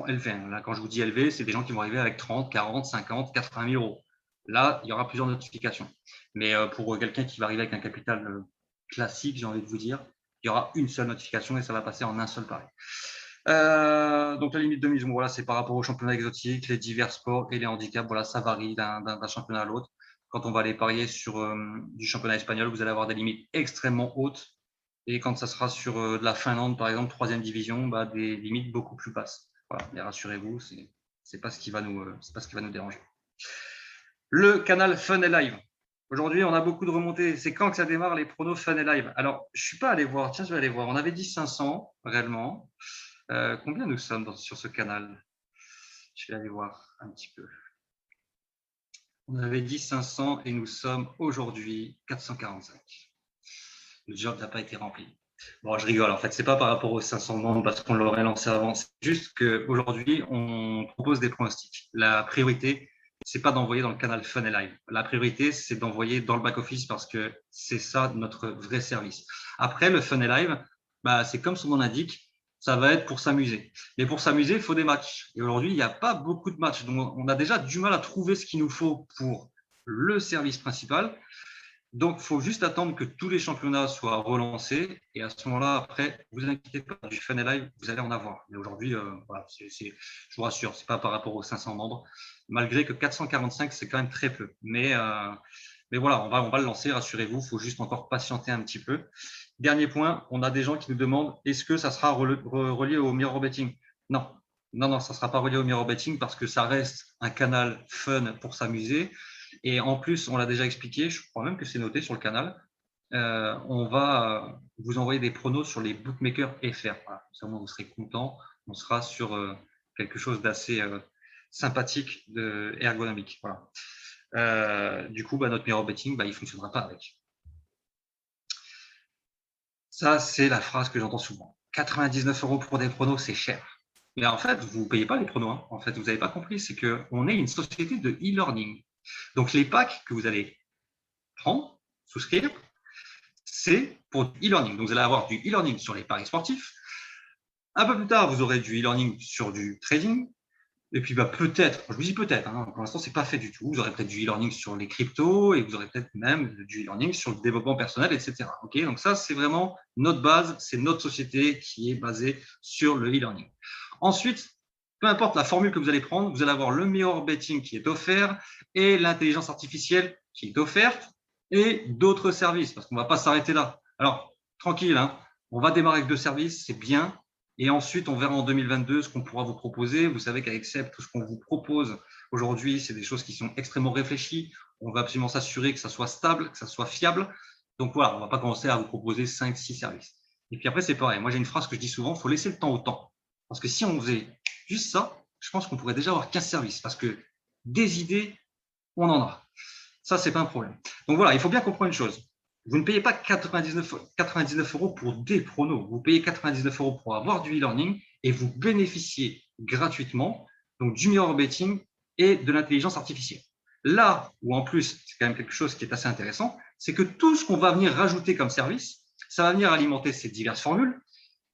élevés. Là, quand je vous dis élevé, c'est des gens qui vont arriver avec 30, 40, 50, 80 000 euros. Là, il y aura plusieurs notifications. Mais pour quelqu'un qui va arriver avec un capital classique, j'ai envie de vous dire, il y aura une seule notification et ça va passer en un seul pari. Donc la limite de mise, voilà, c'est par rapport aux championnats exotiques, les divers sports et les handicaps. Voilà, ça varie d'un championnat à l'autre. Quand on va aller parier sur du championnat espagnol, vous allez avoir des limites extrêmement hautes. Et quand ça sera sur de la Finlande, par exemple, 3e division, des limites beaucoup plus basses. Voilà, mais rassurez-vous, c'est pas ce qui va nous déranger. Le canal Fun et Live. Aujourd'hui, on a beaucoup de remontées. C'est quand que ça démarre les pronos Fun et Live? Alors, je suis pas allé voir. Tiens, je vais aller voir. On avait dit 500 réellement. Combien nous sommes sur ce canal? Je vais aller voir un petit peu. On avait dit 500 et nous sommes aujourd'hui 445. Le job n'a pas été rempli. Bon, je rigole. En fait, c'est pas par rapport aux 500 membres parce qu'on l'aurait lancé avant. C'est juste qu'aujourd'hui, on propose des pronostics. La priorité, c'est pas d'envoyer dans le canal Fun et Live. La priorité, c'est d'envoyer dans le back-office parce que c'est ça notre vrai service. Après, le Fun et Live, c'est comme son nom l'indique, ça va être pour s'amuser. Mais pour s'amuser, il faut des matchs. Et aujourd'hui, il n'y a pas beaucoup de matchs. Donc, on a déjà du mal à trouver ce qu'il nous faut pour le service principal. Donc, il faut juste attendre que tous les championnats soient relancés. Et à ce moment-là, après, vous inquiétez pas, du Fun et Live, vous allez en avoir. Mais aujourd'hui, voilà, je vous rassure, ce n'est pas par rapport aux 500 membres, malgré que 445, c'est quand même très peu. Mais voilà, on va le lancer, rassurez-vous, il faut juste encore patienter un petit peu. Dernier point, on a des gens qui nous demandent, est-ce que ça sera relié au mirror betting? Non, ça ne sera pas relié au mirror betting parce que ça reste un canal fun pour s'amuser. Et en plus, on l'a déjà expliqué, je crois même que c'est noté sur le canal, on va vous envoyer des pronos sur les bookmakers FR. Voilà, sûrement vous serez content. On sera sur quelque chose d'assez sympathique, ergonomique. Voilà. Du coup, notre mirror betting, il ne fonctionnera pas avec. Ça, c'est la phrase que j'entends souvent. 99 € pour des pronos, c'est cher. Mais en fait, vous ne payez pas les pronos. Hein. En fait, vous n'avez pas compris, c'est qu'on est une société de e-learning. Donc, les packs que vous allez prendre, souscrire, c'est pour du e-learning. Donc, vous allez avoir du e-learning sur les paris sportifs. Un peu plus tard, vous aurez du e-learning sur du trading. Et puis, peut-être, je vous dis peut-être, hein, pour l'instant, ce n'est pas fait du tout. Vous aurez peut-être du e-learning sur les cryptos et vous aurez peut-être même du e-learning sur le développement personnel, etc. Okay, donc, ça, c'est vraiment notre base. C'est notre société qui est basée sur le e-learning. Ensuite, peu importe la formule que vous allez prendre, vous allez avoir le mirror betting qui est offert et l'intelligence artificielle qui est offerte et d'autres services parce qu'on ne va pas s'arrêter là. Alors, tranquille, hein, on va démarrer avec 2 services, c'est bien. Et ensuite, on verra en 2022 ce qu'on pourra vous proposer. Vous savez qu'avec Seb, tout ce qu'on vous propose aujourd'hui, c'est des choses qui sont extrêmement réfléchies. On va absolument s'assurer que ça soit stable, que ça soit fiable. Donc voilà, on ne va pas commencer à vous proposer 5, 6 services. Et puis après, c'est pareil. Moi, j'ai une phrase que je dis souvent, il faut laisser le temps au temps. Parce que si on faisait juste ça, je pense qu'on pourrait déjà avoir 15 services. Parce que des idées, on en a. Ça, ce n'est pas un problème. Donc voilà, il faut bien comprendre une chose. Vous ne payez pas 99 € pour des pronos. Vous payez 99 € pour avoir du e-learning et vous bénéficiez gratuitement donc, du mirror betting et de l'intelligence artificielle. Là où en plus, c'est quand même quelque chose qui est assez intéressant, c'est que tout ce qu'on va venir rajouter comme service, ça va venir alimenter ces diverses formules,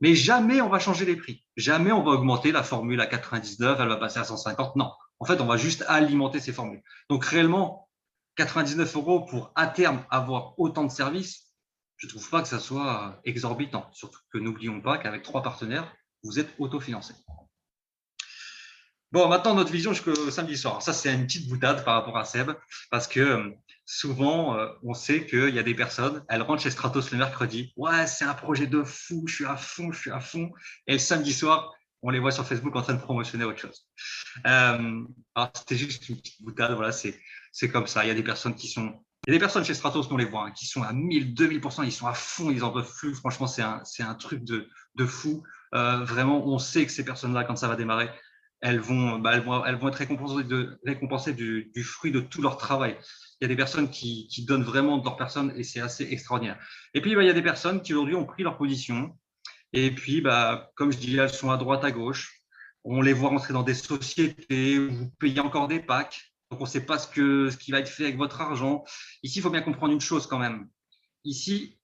mais jamais on va changer les prix. Jamais on va augmenter la formule à 99, elle va passer à 150. Non, en fait, on va juste alimenter ces formules. Donc réellement, 99 € pour à terme avoir autant de services, je ne trouve pas que ça soit exorbitant. Surtout que n'oublions pas qu'avec 3 partenaires, vous êtes autofinancé. Bon, maintenant, notre vision jusqu'au samedi soir. Ça, c'est une petite boutade par rapport à Seb, parce que Souvent, on sait qu'il y a des personnes, elles rentrent chez Stratos le mercredi. Ouais, c'est un projet de fou, je suis à fond, je suis à fond. Et le samedi soir, on les voit sur Facebook en train de promotionner autre chose. Alors, c'était juste une petite boutade. Voilà, c'est comme ça. Il y a des personnes qui sont. Il y a des personnes chez Stratos, on les voit, hein, qui sont à 1000, 2000%, ils sont à fond, ils en peuvent plus. Franchement, c'est un truc de fou. Vraiment, on sait que ces personnes-là, quand ça va démarrer, elles vont être récompensées du fruit de tout leur travail. Il y a des personnes qui donnent vraiment de leur personne et c'est assez extraordinaire. Et puis, il y a des personnes qui aujourd'hui ont pris leur position. Et puis, comme je dis, elles sont à droite, à gauche. On les voit rentrer dans des sociétés où vous payez encore des packs. Donc, on ne sait pas ce qui va être fait avec votre argent. Ici, il faut bien comprendre une chose quand même. Ici,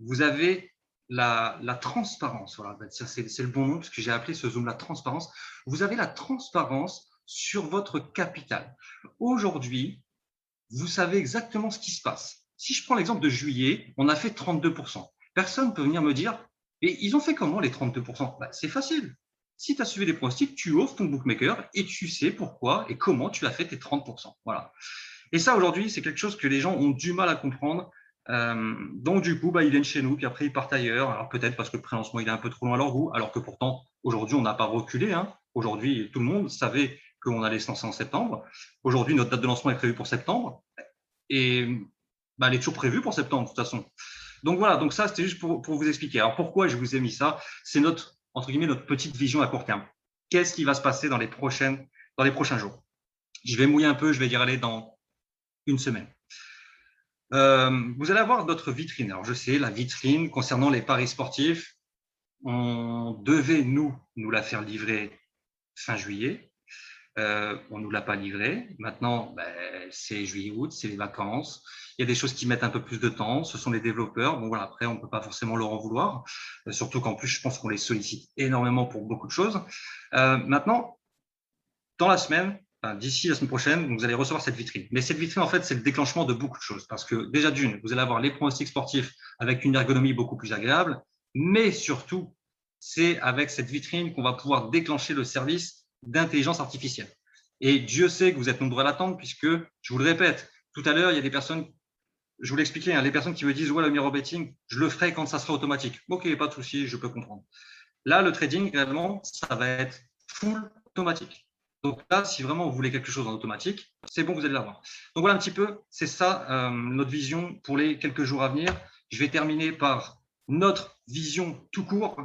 vous avez la transparence. Voilà, c'est le bon nom, parce que j'ai appelé ce Zoom la transparence. Vous avez la transparence sur votre capital. Aujourd'hui, vous savez exactement ce qui se passe. Si je prends l'exemple de juillet, on a fait 32%. Personne ne peut venir me dire, et ils ont fait comment les 32%? C'est facile. Si tu as suivi les pronostics, tu ouvres ton bookmaker et tu sais pourquoi et comment tu as fait tes 30%. Voilà. Et ça, aujourd'hui, c'est quelque chose que les gens ont du mal à comprendre. Donc, du coup, ils viennent chez nous, puis après, ils partent ailleurs. Alors, peut-être parce que le prélancement, il est un peu trop long à leur goût, alors que pourtant, aujourd'hui, on n'a pas reculé. Hein. Aujourd'hui, tout le monde savait qu'on allait se lancer en septembre. Aujourd'hui, notre date de lancement est prévue pour septembre. Et elle est toujours prévue pour septembre, de toute façon. Donc, voilà. Donc, ça, c'était juste pour vous expliquer. Alors, pourquoi je vous ai mis ça? C'est entre guillemets, notre petite vision à court terme. Qu'est-ce qui va se passer dans les prochains jours? Je vais mouiller un peu, je vais dire, allez, dans une semaine. Vous allez avoir notre vitrine. Alors, je sais, la vitrine concernant les paris sportifs, on devait nous la faire livrer fin juillet. On ne nous l'a pas livrée. Maintenant, c'est juillet-août, c'est les vacances. Il y a des choses qui mettent un peu plus de temps. Ce sont les développeurs. Bon, voilà, après, on ne peut pas forcément leur en vouloir. Surtout qu'en plus, je pense qu'on les sollicite énormément pour beaucoup de choses. Maintenant, dans la semaine, d'ici la semaine prochaine, vous allez recevoir cette vitrine. Mais cette vitrine, en fait, c'est le déclenchement de beaucoup de choses. Parce que déjà, d'une, vous allez avoir les pronostics sportifs avec une ergonomie beaucoup plus agréable. Mais surtout, c'est avec cette vitrine qu'on va pouvoir déclencher le service d'intelligence artificielle. Et Dieu sait que vous êtes nombreux à l'attendre, puisque, je vous le répète, tout à l'heure, il y a des personnes, je vous l'expliquais, hein, les personnes qui me disent « Ouais, le mirror betting, je le ferai quand ça sera automatique. » Ok, pas de souci, je peux comprendre. Là, le trading, réellement, ça va être full automatique. Donc là, si vraiment vous voulez quelque chose en automatique, c'est bon, vous allez l'avoir. Donc voilà un petit peu, c'est ça notre vision pour les quelques jours à venir. Je vais terminer par notre vision tout court.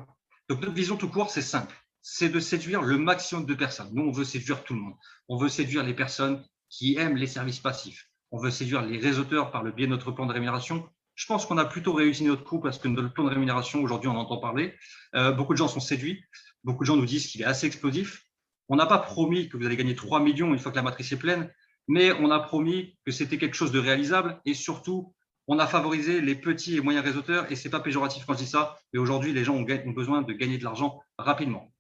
Donc notre vision tout court, c'est simple. C'est de séduire le maximum de personnes. Nous, on veut séduire tout le monde. On veut séduire les personnes qui aiment les services passifs. On veut séduire les réseauteurs par le biais de notre plan de rémunération. Je pense qu'on a plutôt réussi notre coup parce que notre plan de rémunération, aujourd'hui, on entend parler. Beaucoup de gens sont séduits. Beaucoup de gens nous disent qu'il est assez explosif. On n'a pas promis que vous allez gagner 3 millions une fois que la matrice est pleine, mais on a promis que c'était quelque chose de réalisable et surtout, on a favorisé les petits et moyens réseauteurs et ce n'est pas péjoratif quand je dis ça, mais aujourd'hui, les gens ont besoin de gagner de l'argent rapidement.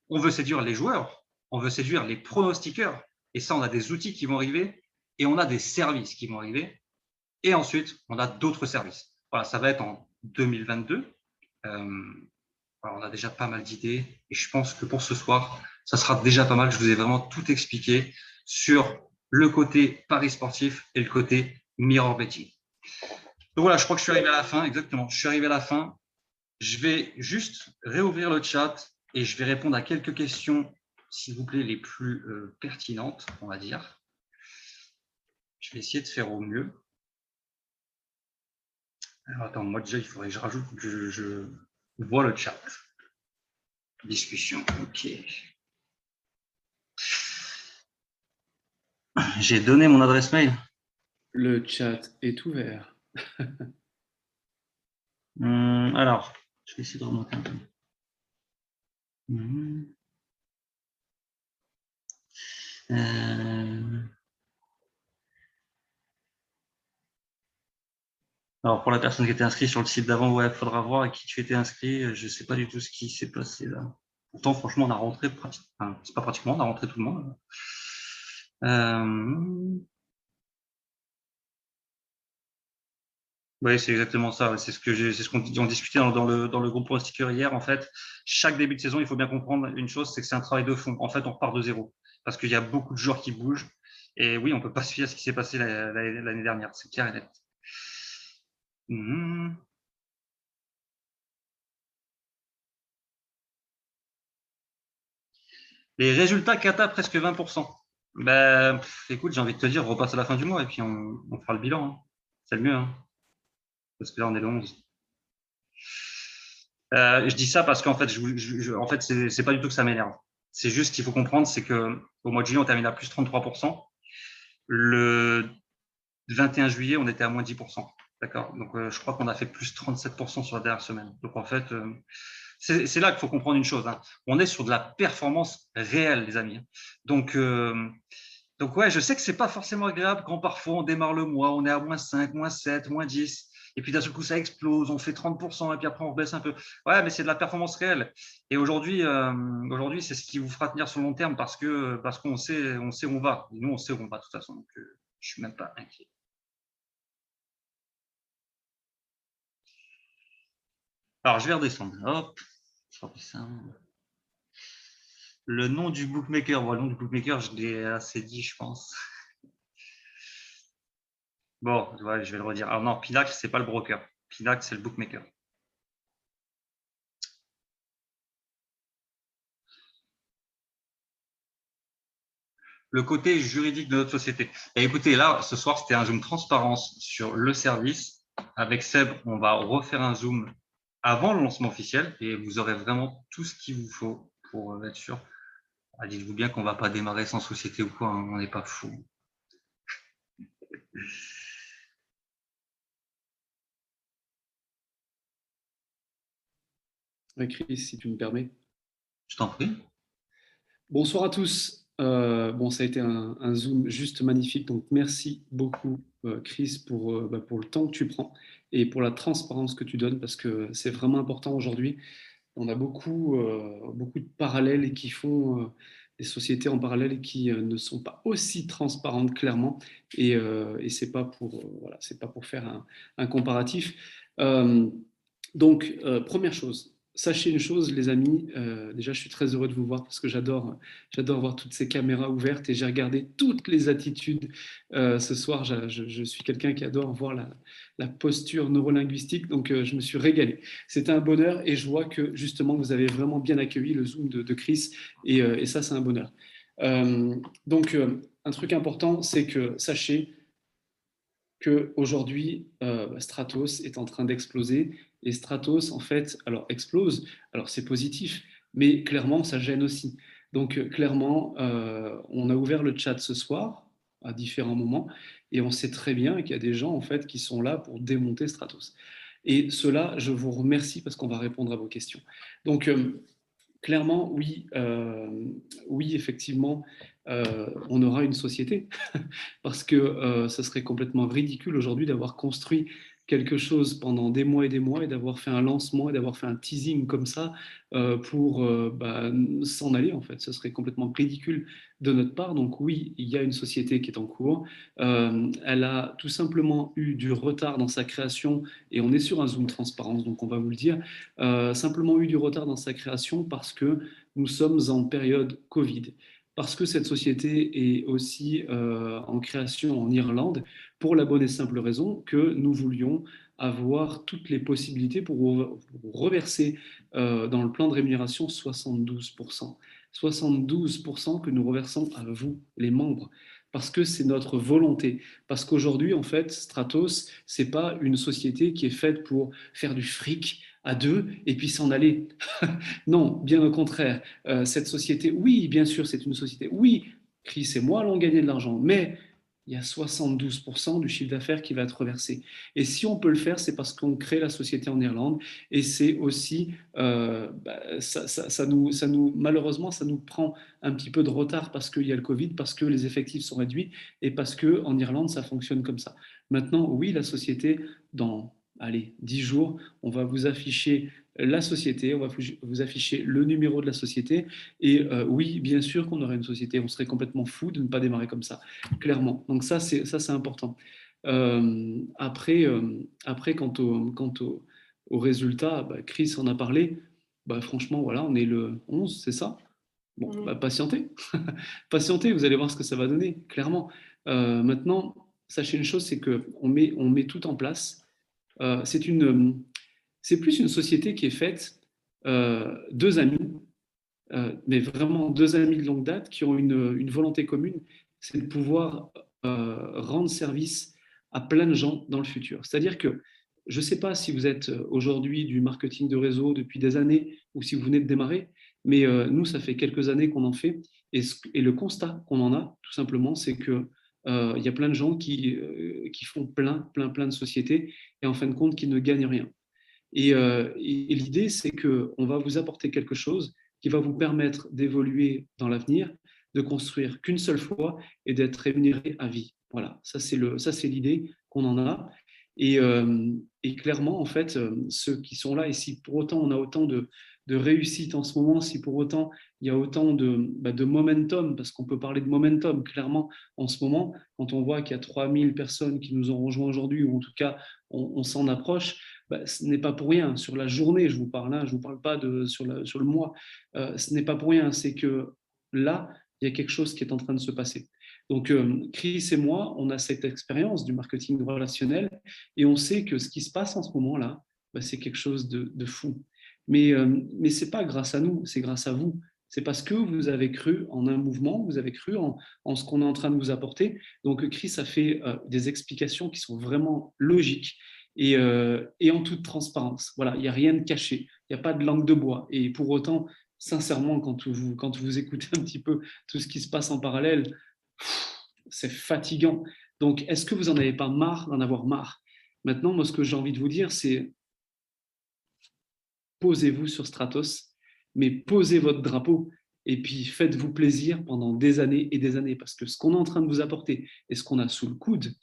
On veut séduire les joueurs, on veut séduire les pronostiqueurs et ça, on a des outils qui vont arriver et on a des services qui vont arriver et ensuite, on a d'autres services. Voilà, ça va être en 2022. Alors, on a déjà pas mal d'idées et je pense que pour ce soir, ça sera déjà pas mal. Je vous ai vraiment tout expliqué sur le côté paris sportif et le côté mirror betting. Donc voilà, je crois que je suis arrivé à la fin. Exactement, je suis arrivé à la fin. Je vais juste réouvrir le chat et je vais répondre à quelques questions, s'il vous plaît, les plus pertinentes, on va dire. Je vais essayer de faire au mieux. Alors, attends, moi déjà, il faudrait que je rajoute que je vois le chat. Discussion, ok. J'ai donné mon adresse mail. Le chat est ouvert. Alors, je vais essayer de remonter un peu. Alors, pour la personne qui était inscrite sur le site d'avant, ouais, il faudra voir à qui tu étais inscrit. Je ne sais pas du tout ce qui s'est passé là. Pourtant, franchement, on a rentré pratiquement. C'est pas pratiquement, on a rentré tout le monde. Oui, c'est exactement ça. C'est ce qu'on discutait dans le groupe pronostiqueur hier. En fait, chaque début de saison, il faut bien comprendre une chose, c'est que c'est un travail de fond. En fait, on repart de zéro parce qu'il y a beaucoup de joueurs qui bougent Et oui, on ne peut pas se fier à ce qui s'est passé l'année dernière, c'est clair et net. Mmh. Les résultats cata, presque 20%. Ben, écoute, j'ai envie de te dire, repasse à la fin du mois et puis on fera le bilan, hein. C'est le mieux, hein, parce que là, on est le 11. Je dis ça parce qu'en fait, en fait, c'est pas du tout que ça m'énerve. C'est juste qu'il faut comprendre, c'est que au mois de juillet, on termine à plus 33%. Le 21 juillet, on était à moins 10%. D'accord. Donc, je crois qu'on a fait plus 37% sur la dernière semaine. Donc, en fait, c'est là qu'il faut comprendre une chose, hein. On est sur de la performance réelle, les amis. Donc, ouais, je sais que c'est pas forcément agréable quand parfois on démarre le mois, on est à moins 5, moins 7, moins 10, et puis d'un seul coup ça explose, on fait 30%, et puis après on rebaisse un peu. Ouais, mais c'est de la performance réelle. Et aujourd'hui, c'est ce qui vous fera tenir sur le long terme parce qu'on sait, où on va. Et nous, on sait où on va de toute façon. Donc, je suis même pas inquiet. Alors, je vais redescendre. Hop, ce sera plus simple. Le nom du bookmaker, bon, le nom du bookmaker, je l'ai assez dit, je pense. Bon, ouais, je vais le redire. Alors non, Pinacle, c'est pas le broker. Pinacle, c'est le bookmaker. Le côté juridique de notre société. Et écoutez, là, ce soir, c'était un zoom transparence sur le service. Avec Seb, on va refaire un zoom avant le lancement officiel et vous aurez vraiment tout ce qu'il vous faut pour être sûr. Ah, dites-vous bien qu'on ne va pas démarrer sans société ou quoi, hein, on n'est pas fou. Chris, si tu me permets. Je t'en prie. Bonsoir à tous. Bon, ça a été un Zoom juste magnifique. Donc, merci beaucoup, Chris, pour le temps que tu prends et pour la transparence que tu donnes parce que c'est vraiment important aujourd'hui. On a beaucoup de parallèles et qui font des sociétés en parallèle qui ne sont pas aussi transparentes clairement. Et c'est pas voilà, c'est pas pour faire un comparatif. Euh, Première chose, sachez une chose, les amis, déjà je suis très heureux de vous voir parce que j'adore voir toutes ces caméras ouvertes et j'ai regardé toutes les attitudes ce soir. Je suis quelqu'un qui adore voir la posture neurolinguistique, donc je me suis régalé. C'était un bonheur et je vois que justement vous avez vraiment bien accueilli le Zoom de Chris et ça c'est un bonheur. Euh, un truc important, c'est que sachez qu'aujourd'hui, Stratos est en train d'exploser. Et Stratos, en fait, alors explose, alors c'est positif, mais clairement, ça gêne aussi. Donc, clairement, on a ouvert le chat ce soir à différents moments et on sait très bien qu'il y a des gens, en fait, qui sont là pour démonter Stratos. Et cela, je vous remercie parce qu'on va répondre à vos questions. Donc, clairement, oui, oui, effectivement, on aura une société parce que ce serait complètement ridicule aujourd'hui d'avoir construit quelque chose pendant des mois et d'avoir fait un lancement et d'avoir fait un teasing comme ça pour s'en aller en fait. Ce serait complètement ridicule de notre part. Donc oui, il y a une société qui est en cours. Elle a tout simplement eu du retard dans sa création et on est sur un Zoom transparence, donc on va vous le dire. Simplement eu du retard dans sa création parce que nous sommes en période Covid parce que cette société est aussi en création en Irlande, pour la bonne et simple raison que nous voulions avoir toutes les possibilités pour reverser dans le plan de rémunération 72%. 72% que nous reversons à vous, les membres, parce que c'est notre volonté. Parce qu'aujourd'hui, en fait, Stratos, c'est pas une société qui est faite pour faire du fric à deux et puis s'en aller. Non, bien au contraire. Cette société, oui, bien sûr, c'est une société. Oui, Chris et moi allons gagner de l'argent, mais il y a 72% du chiffre d'affaires qui va être reversé. Et si on peut le faire, c'est parce qu'on crée la société en Irlande. Et c'est aussi, malheureusement, ça nous prend un petit peu de retard parce qu'il y a le Covid, parce que les effectifs sont réduits et parce qu'en Irlande, ça fonctionne comme ça. Maintenant, oui, la société, dans, allez, 10 jours, on va vous afficher la société, on va vous afficher le numéro de la société. Et oui, bien sûr qu'on aurait une société, on serait complètement fou de ne pas démarrer comme ça, clairement. Donc ça, c'est important. Après, quant au résultat, Chris en a parlé. Franchement, voilà, on est le 11, c'est ça? Bon, bah, patientez. Patientez, vous allez voir ce que ça va donner, clairement. Maintenant, sachez une chose, c'est on met tout en place. Euh, c'est une, c'est plus une société qui est faite deux amis, mais vraiment deux amis de longue date qui ont une volonté commune, c'est de pouvoir rendre service à plein de gens dans le futur. C'est-à-dire que je ne sais pas si vous êtes aujourd'hui du marketing de réseau depuis des années ou si vous venez de démarrer, mais nous, ça fait quelques années qu'on en fait. Et le constat qu'on en a, tout simplement, c'est que il y a plein de gens qui font plein de sociétés et en fin de compte qui ne gagnent rien. Et l'idée, c'est qu'on va vous apporter quelque chose qui va vous permettre d'évoluer dans l'avenir, de construire qu'une seule fois et d'être rémunéré à vie. Voilà, ça c'est l'idée qu'on en a. Et clairement, en fait, ceux qui sont là, et si pour autant on a autant de réussite en ce moment, si pour autant il y a autant de momentum, parce qu'on peut parler de momentum clairement en ce moment, quand on voit qu'il y a 3000 personnes qui nous ont rejoints aujourd'hui, ou en tout cas on s'en approche, bah, ce n'est pas pour rien. Sur la journée, je vous parle, hein, je ne vous parle pas sur le mois. Ce n'est pas pour rien, c'est que là, il y a quelque chose qui est en train de se passer. Donc, Chris et moi, on a cette expérience du marketing relationnel et on sait que ce qui se passe en ce moment-là, bah, c'est quelque chose de fou. Mais ce n'est pas grâce à nous, c'est grâce à vous. C'est parce que vous avez cru en un mouvement, vous avez cru en ce qu'on est en train de vous apporter. Donc, Chris a fait des explications qui sont vraiment logiques et en toute transparence. Voilà, il n'y a rien de caché, il n'y a pas de langue de bois. Et pour autant, sincèrement, quand vous écoutez un petit peu tout ce qui se passe en parallèle, c'est fatigant. Donc, est-ce que vous n'en avez pas marre d'en avoir marre? Maintenant, moi, ce que j'ai envie de vous dire, c'est posez-vous sur Stratos, mais posez votre drapeau et puis faites-vous plaisir pendant des années et des années, parce que ce qu'on est en train de vous apporter et ce qu'on a sous le coude,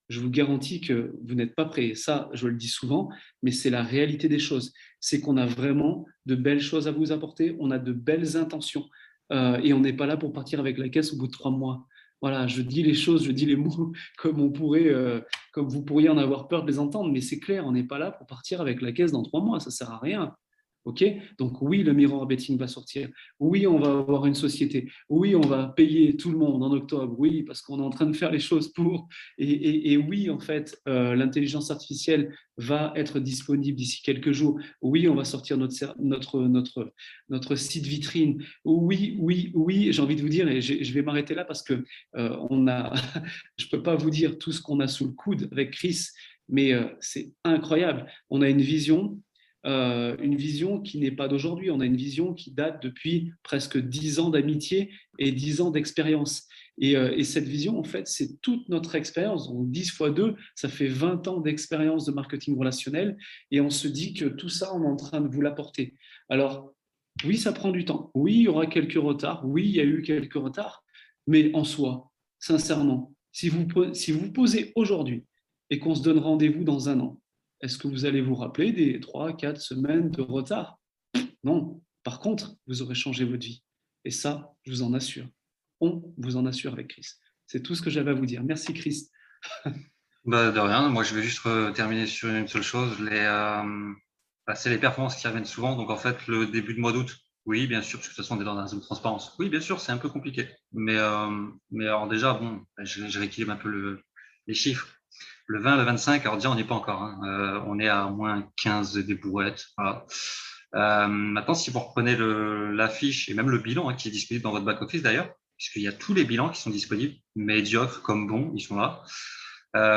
je vous garantis que vous n'êtes pas prêts. Ça, je le dis souvent, mais c'est la réalité des choses. C'est qu'on a vraiment de belles choses à vous apporter, on a de belles intentions, et on n'est pas là pour partir avec la caisse au bout de 3 mois. Voilà, je dis les choses, je dis les mots comme on pourrait, comme vous pourriez en avoir peur de les entendre, mais c'est clair, on n'est pas là pour partir avec la caisse dans 3 mois, ça sert à rien. Ok, donc oui, le mirror betting va sortir. Oui, on va avoir une société. Oui, on va payer tout le monde en octobre. Oui, parce qu'on est en train de faire les choses pour. Et oui, en fait, l'intelligence artificielle va être disponible d'ici quelques jours. Oui, on va sortir notre site vitrine. Oui, j'ai envie de vous dire, et je vais m'arrêter là parce que je ne peux pas vous dire tout ce qu'on a sous le coude avec Chris, mais c'est incroyable. On a une vision qui n'est pas d'aujourd'hui. On a une vision qui date depuis presque 10 ans d'amitié et 10 ans d'expérience. Et cette vision, en fait, c'est toute notre expérience. Donc 10 fois 2, ça fait 20 ans d'expérience de marketing relationnel. Et on se dit que tout ça, on est en train de vous l'apporter. Alors, oui, ça prend du temps. Oui, il y aura quelques retards. Oui, il y a eu quelques retards. Mais en soi, sincèrement, si vous posez aujourd'hui et qu'on se donne rendez-vous dans un an, est-ce que vous allez vous rappeler des 3, 4 semaines de retard? Non. Par contre, vous aurez changé votre vie. Et ça, je vous en assure. On vous en assure avec Chris. C'est tout ce que j'avais à vous dire. Merci Chris. Bah, de rien, moi je vais juste terminer sur une seule chose. C'est les performances qui reviennent souvent. Donc en fait, le début de mois d'août, oui, bien sûr, parce que de toute façon, on est dans un zone de transparence. Oui, bien sûr, c'est un peu compliqué. Mais alors déjà, bon, je rééquilibre un peu les chiffres. Le 20, le 25, alors déjà, on n'y est pas encore, hein. On est à moins 15 des brouettes. Voilà. Maintenant, si vous reprenez l'affiche et même le bilan, hein, qui est disponible dans votre back-office d'ailleurs, puisqu'il y a tous les bilans qui sont disponibles, médiocres comme bons, ils sont là.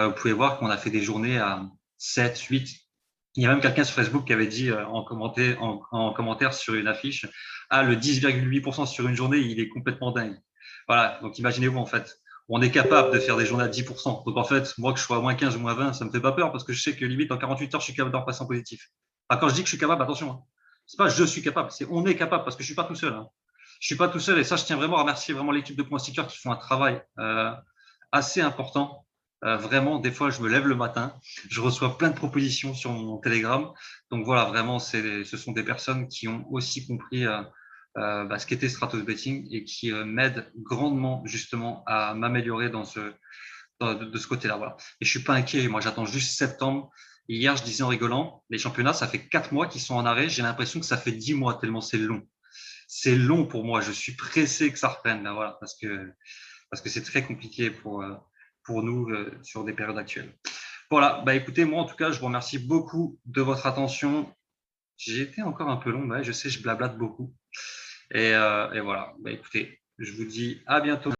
Vous pouvez voir qu'on a fait des journées à 7, 8. Il y a même quelqu'un sur Facebook qui avait dit en commentaire sur une affiche, ah, le 10,8% sur une journée, il est complètement dingue. Voilà, donc imaginez-vous en fait, on est capable de faire des journées à 10%. Donc en fait, moi que je sois à moins 15 ou moins 20, ça me fait pas peur parce que je sais que limite en 48 heures, je suis capable d'en passer en positif. Quand je dis que je suis capable, attention, hein. C'est pas je suis capable, c'est on est capable parce que je suis pas tout seul, hein. Je suis pas tout seul et ça, je tiens vraiment à remercier vraiment l'équipe de Point Secure qui font un travail assez important. Vraiment, des fois, je me lève le matin, je reçois plein de propositions sur mon Telegram. Donc voilà, vraiment, ce sont des personnes qui ont aussi compris ce qu'était Stratos Betting et qui m'aident grandement justement à m'améliorer de ce côté-là. Voilà. Et je suis pas inquiet. Moi, j'attends juste septembre. Hier, je disais en rigolant, les championnats, ça fait 4 mois qu'ils sont en arrêt. J'ai l'impression que ça fait 10 mois tellement c'est long. c'est long pour moi. Je suis pressé que ça reprenne là, voilà, parce que c'est très compliqué pour nous sur des périodes actuelles. Voilà, bah écoutez, moi en tout cas, je vous remercie beaucoup de votre attention. J'ai été encore un peu long, je sais, je blablate beaucoup. Et voilà, bah écoutez, je vous dis à bientôt.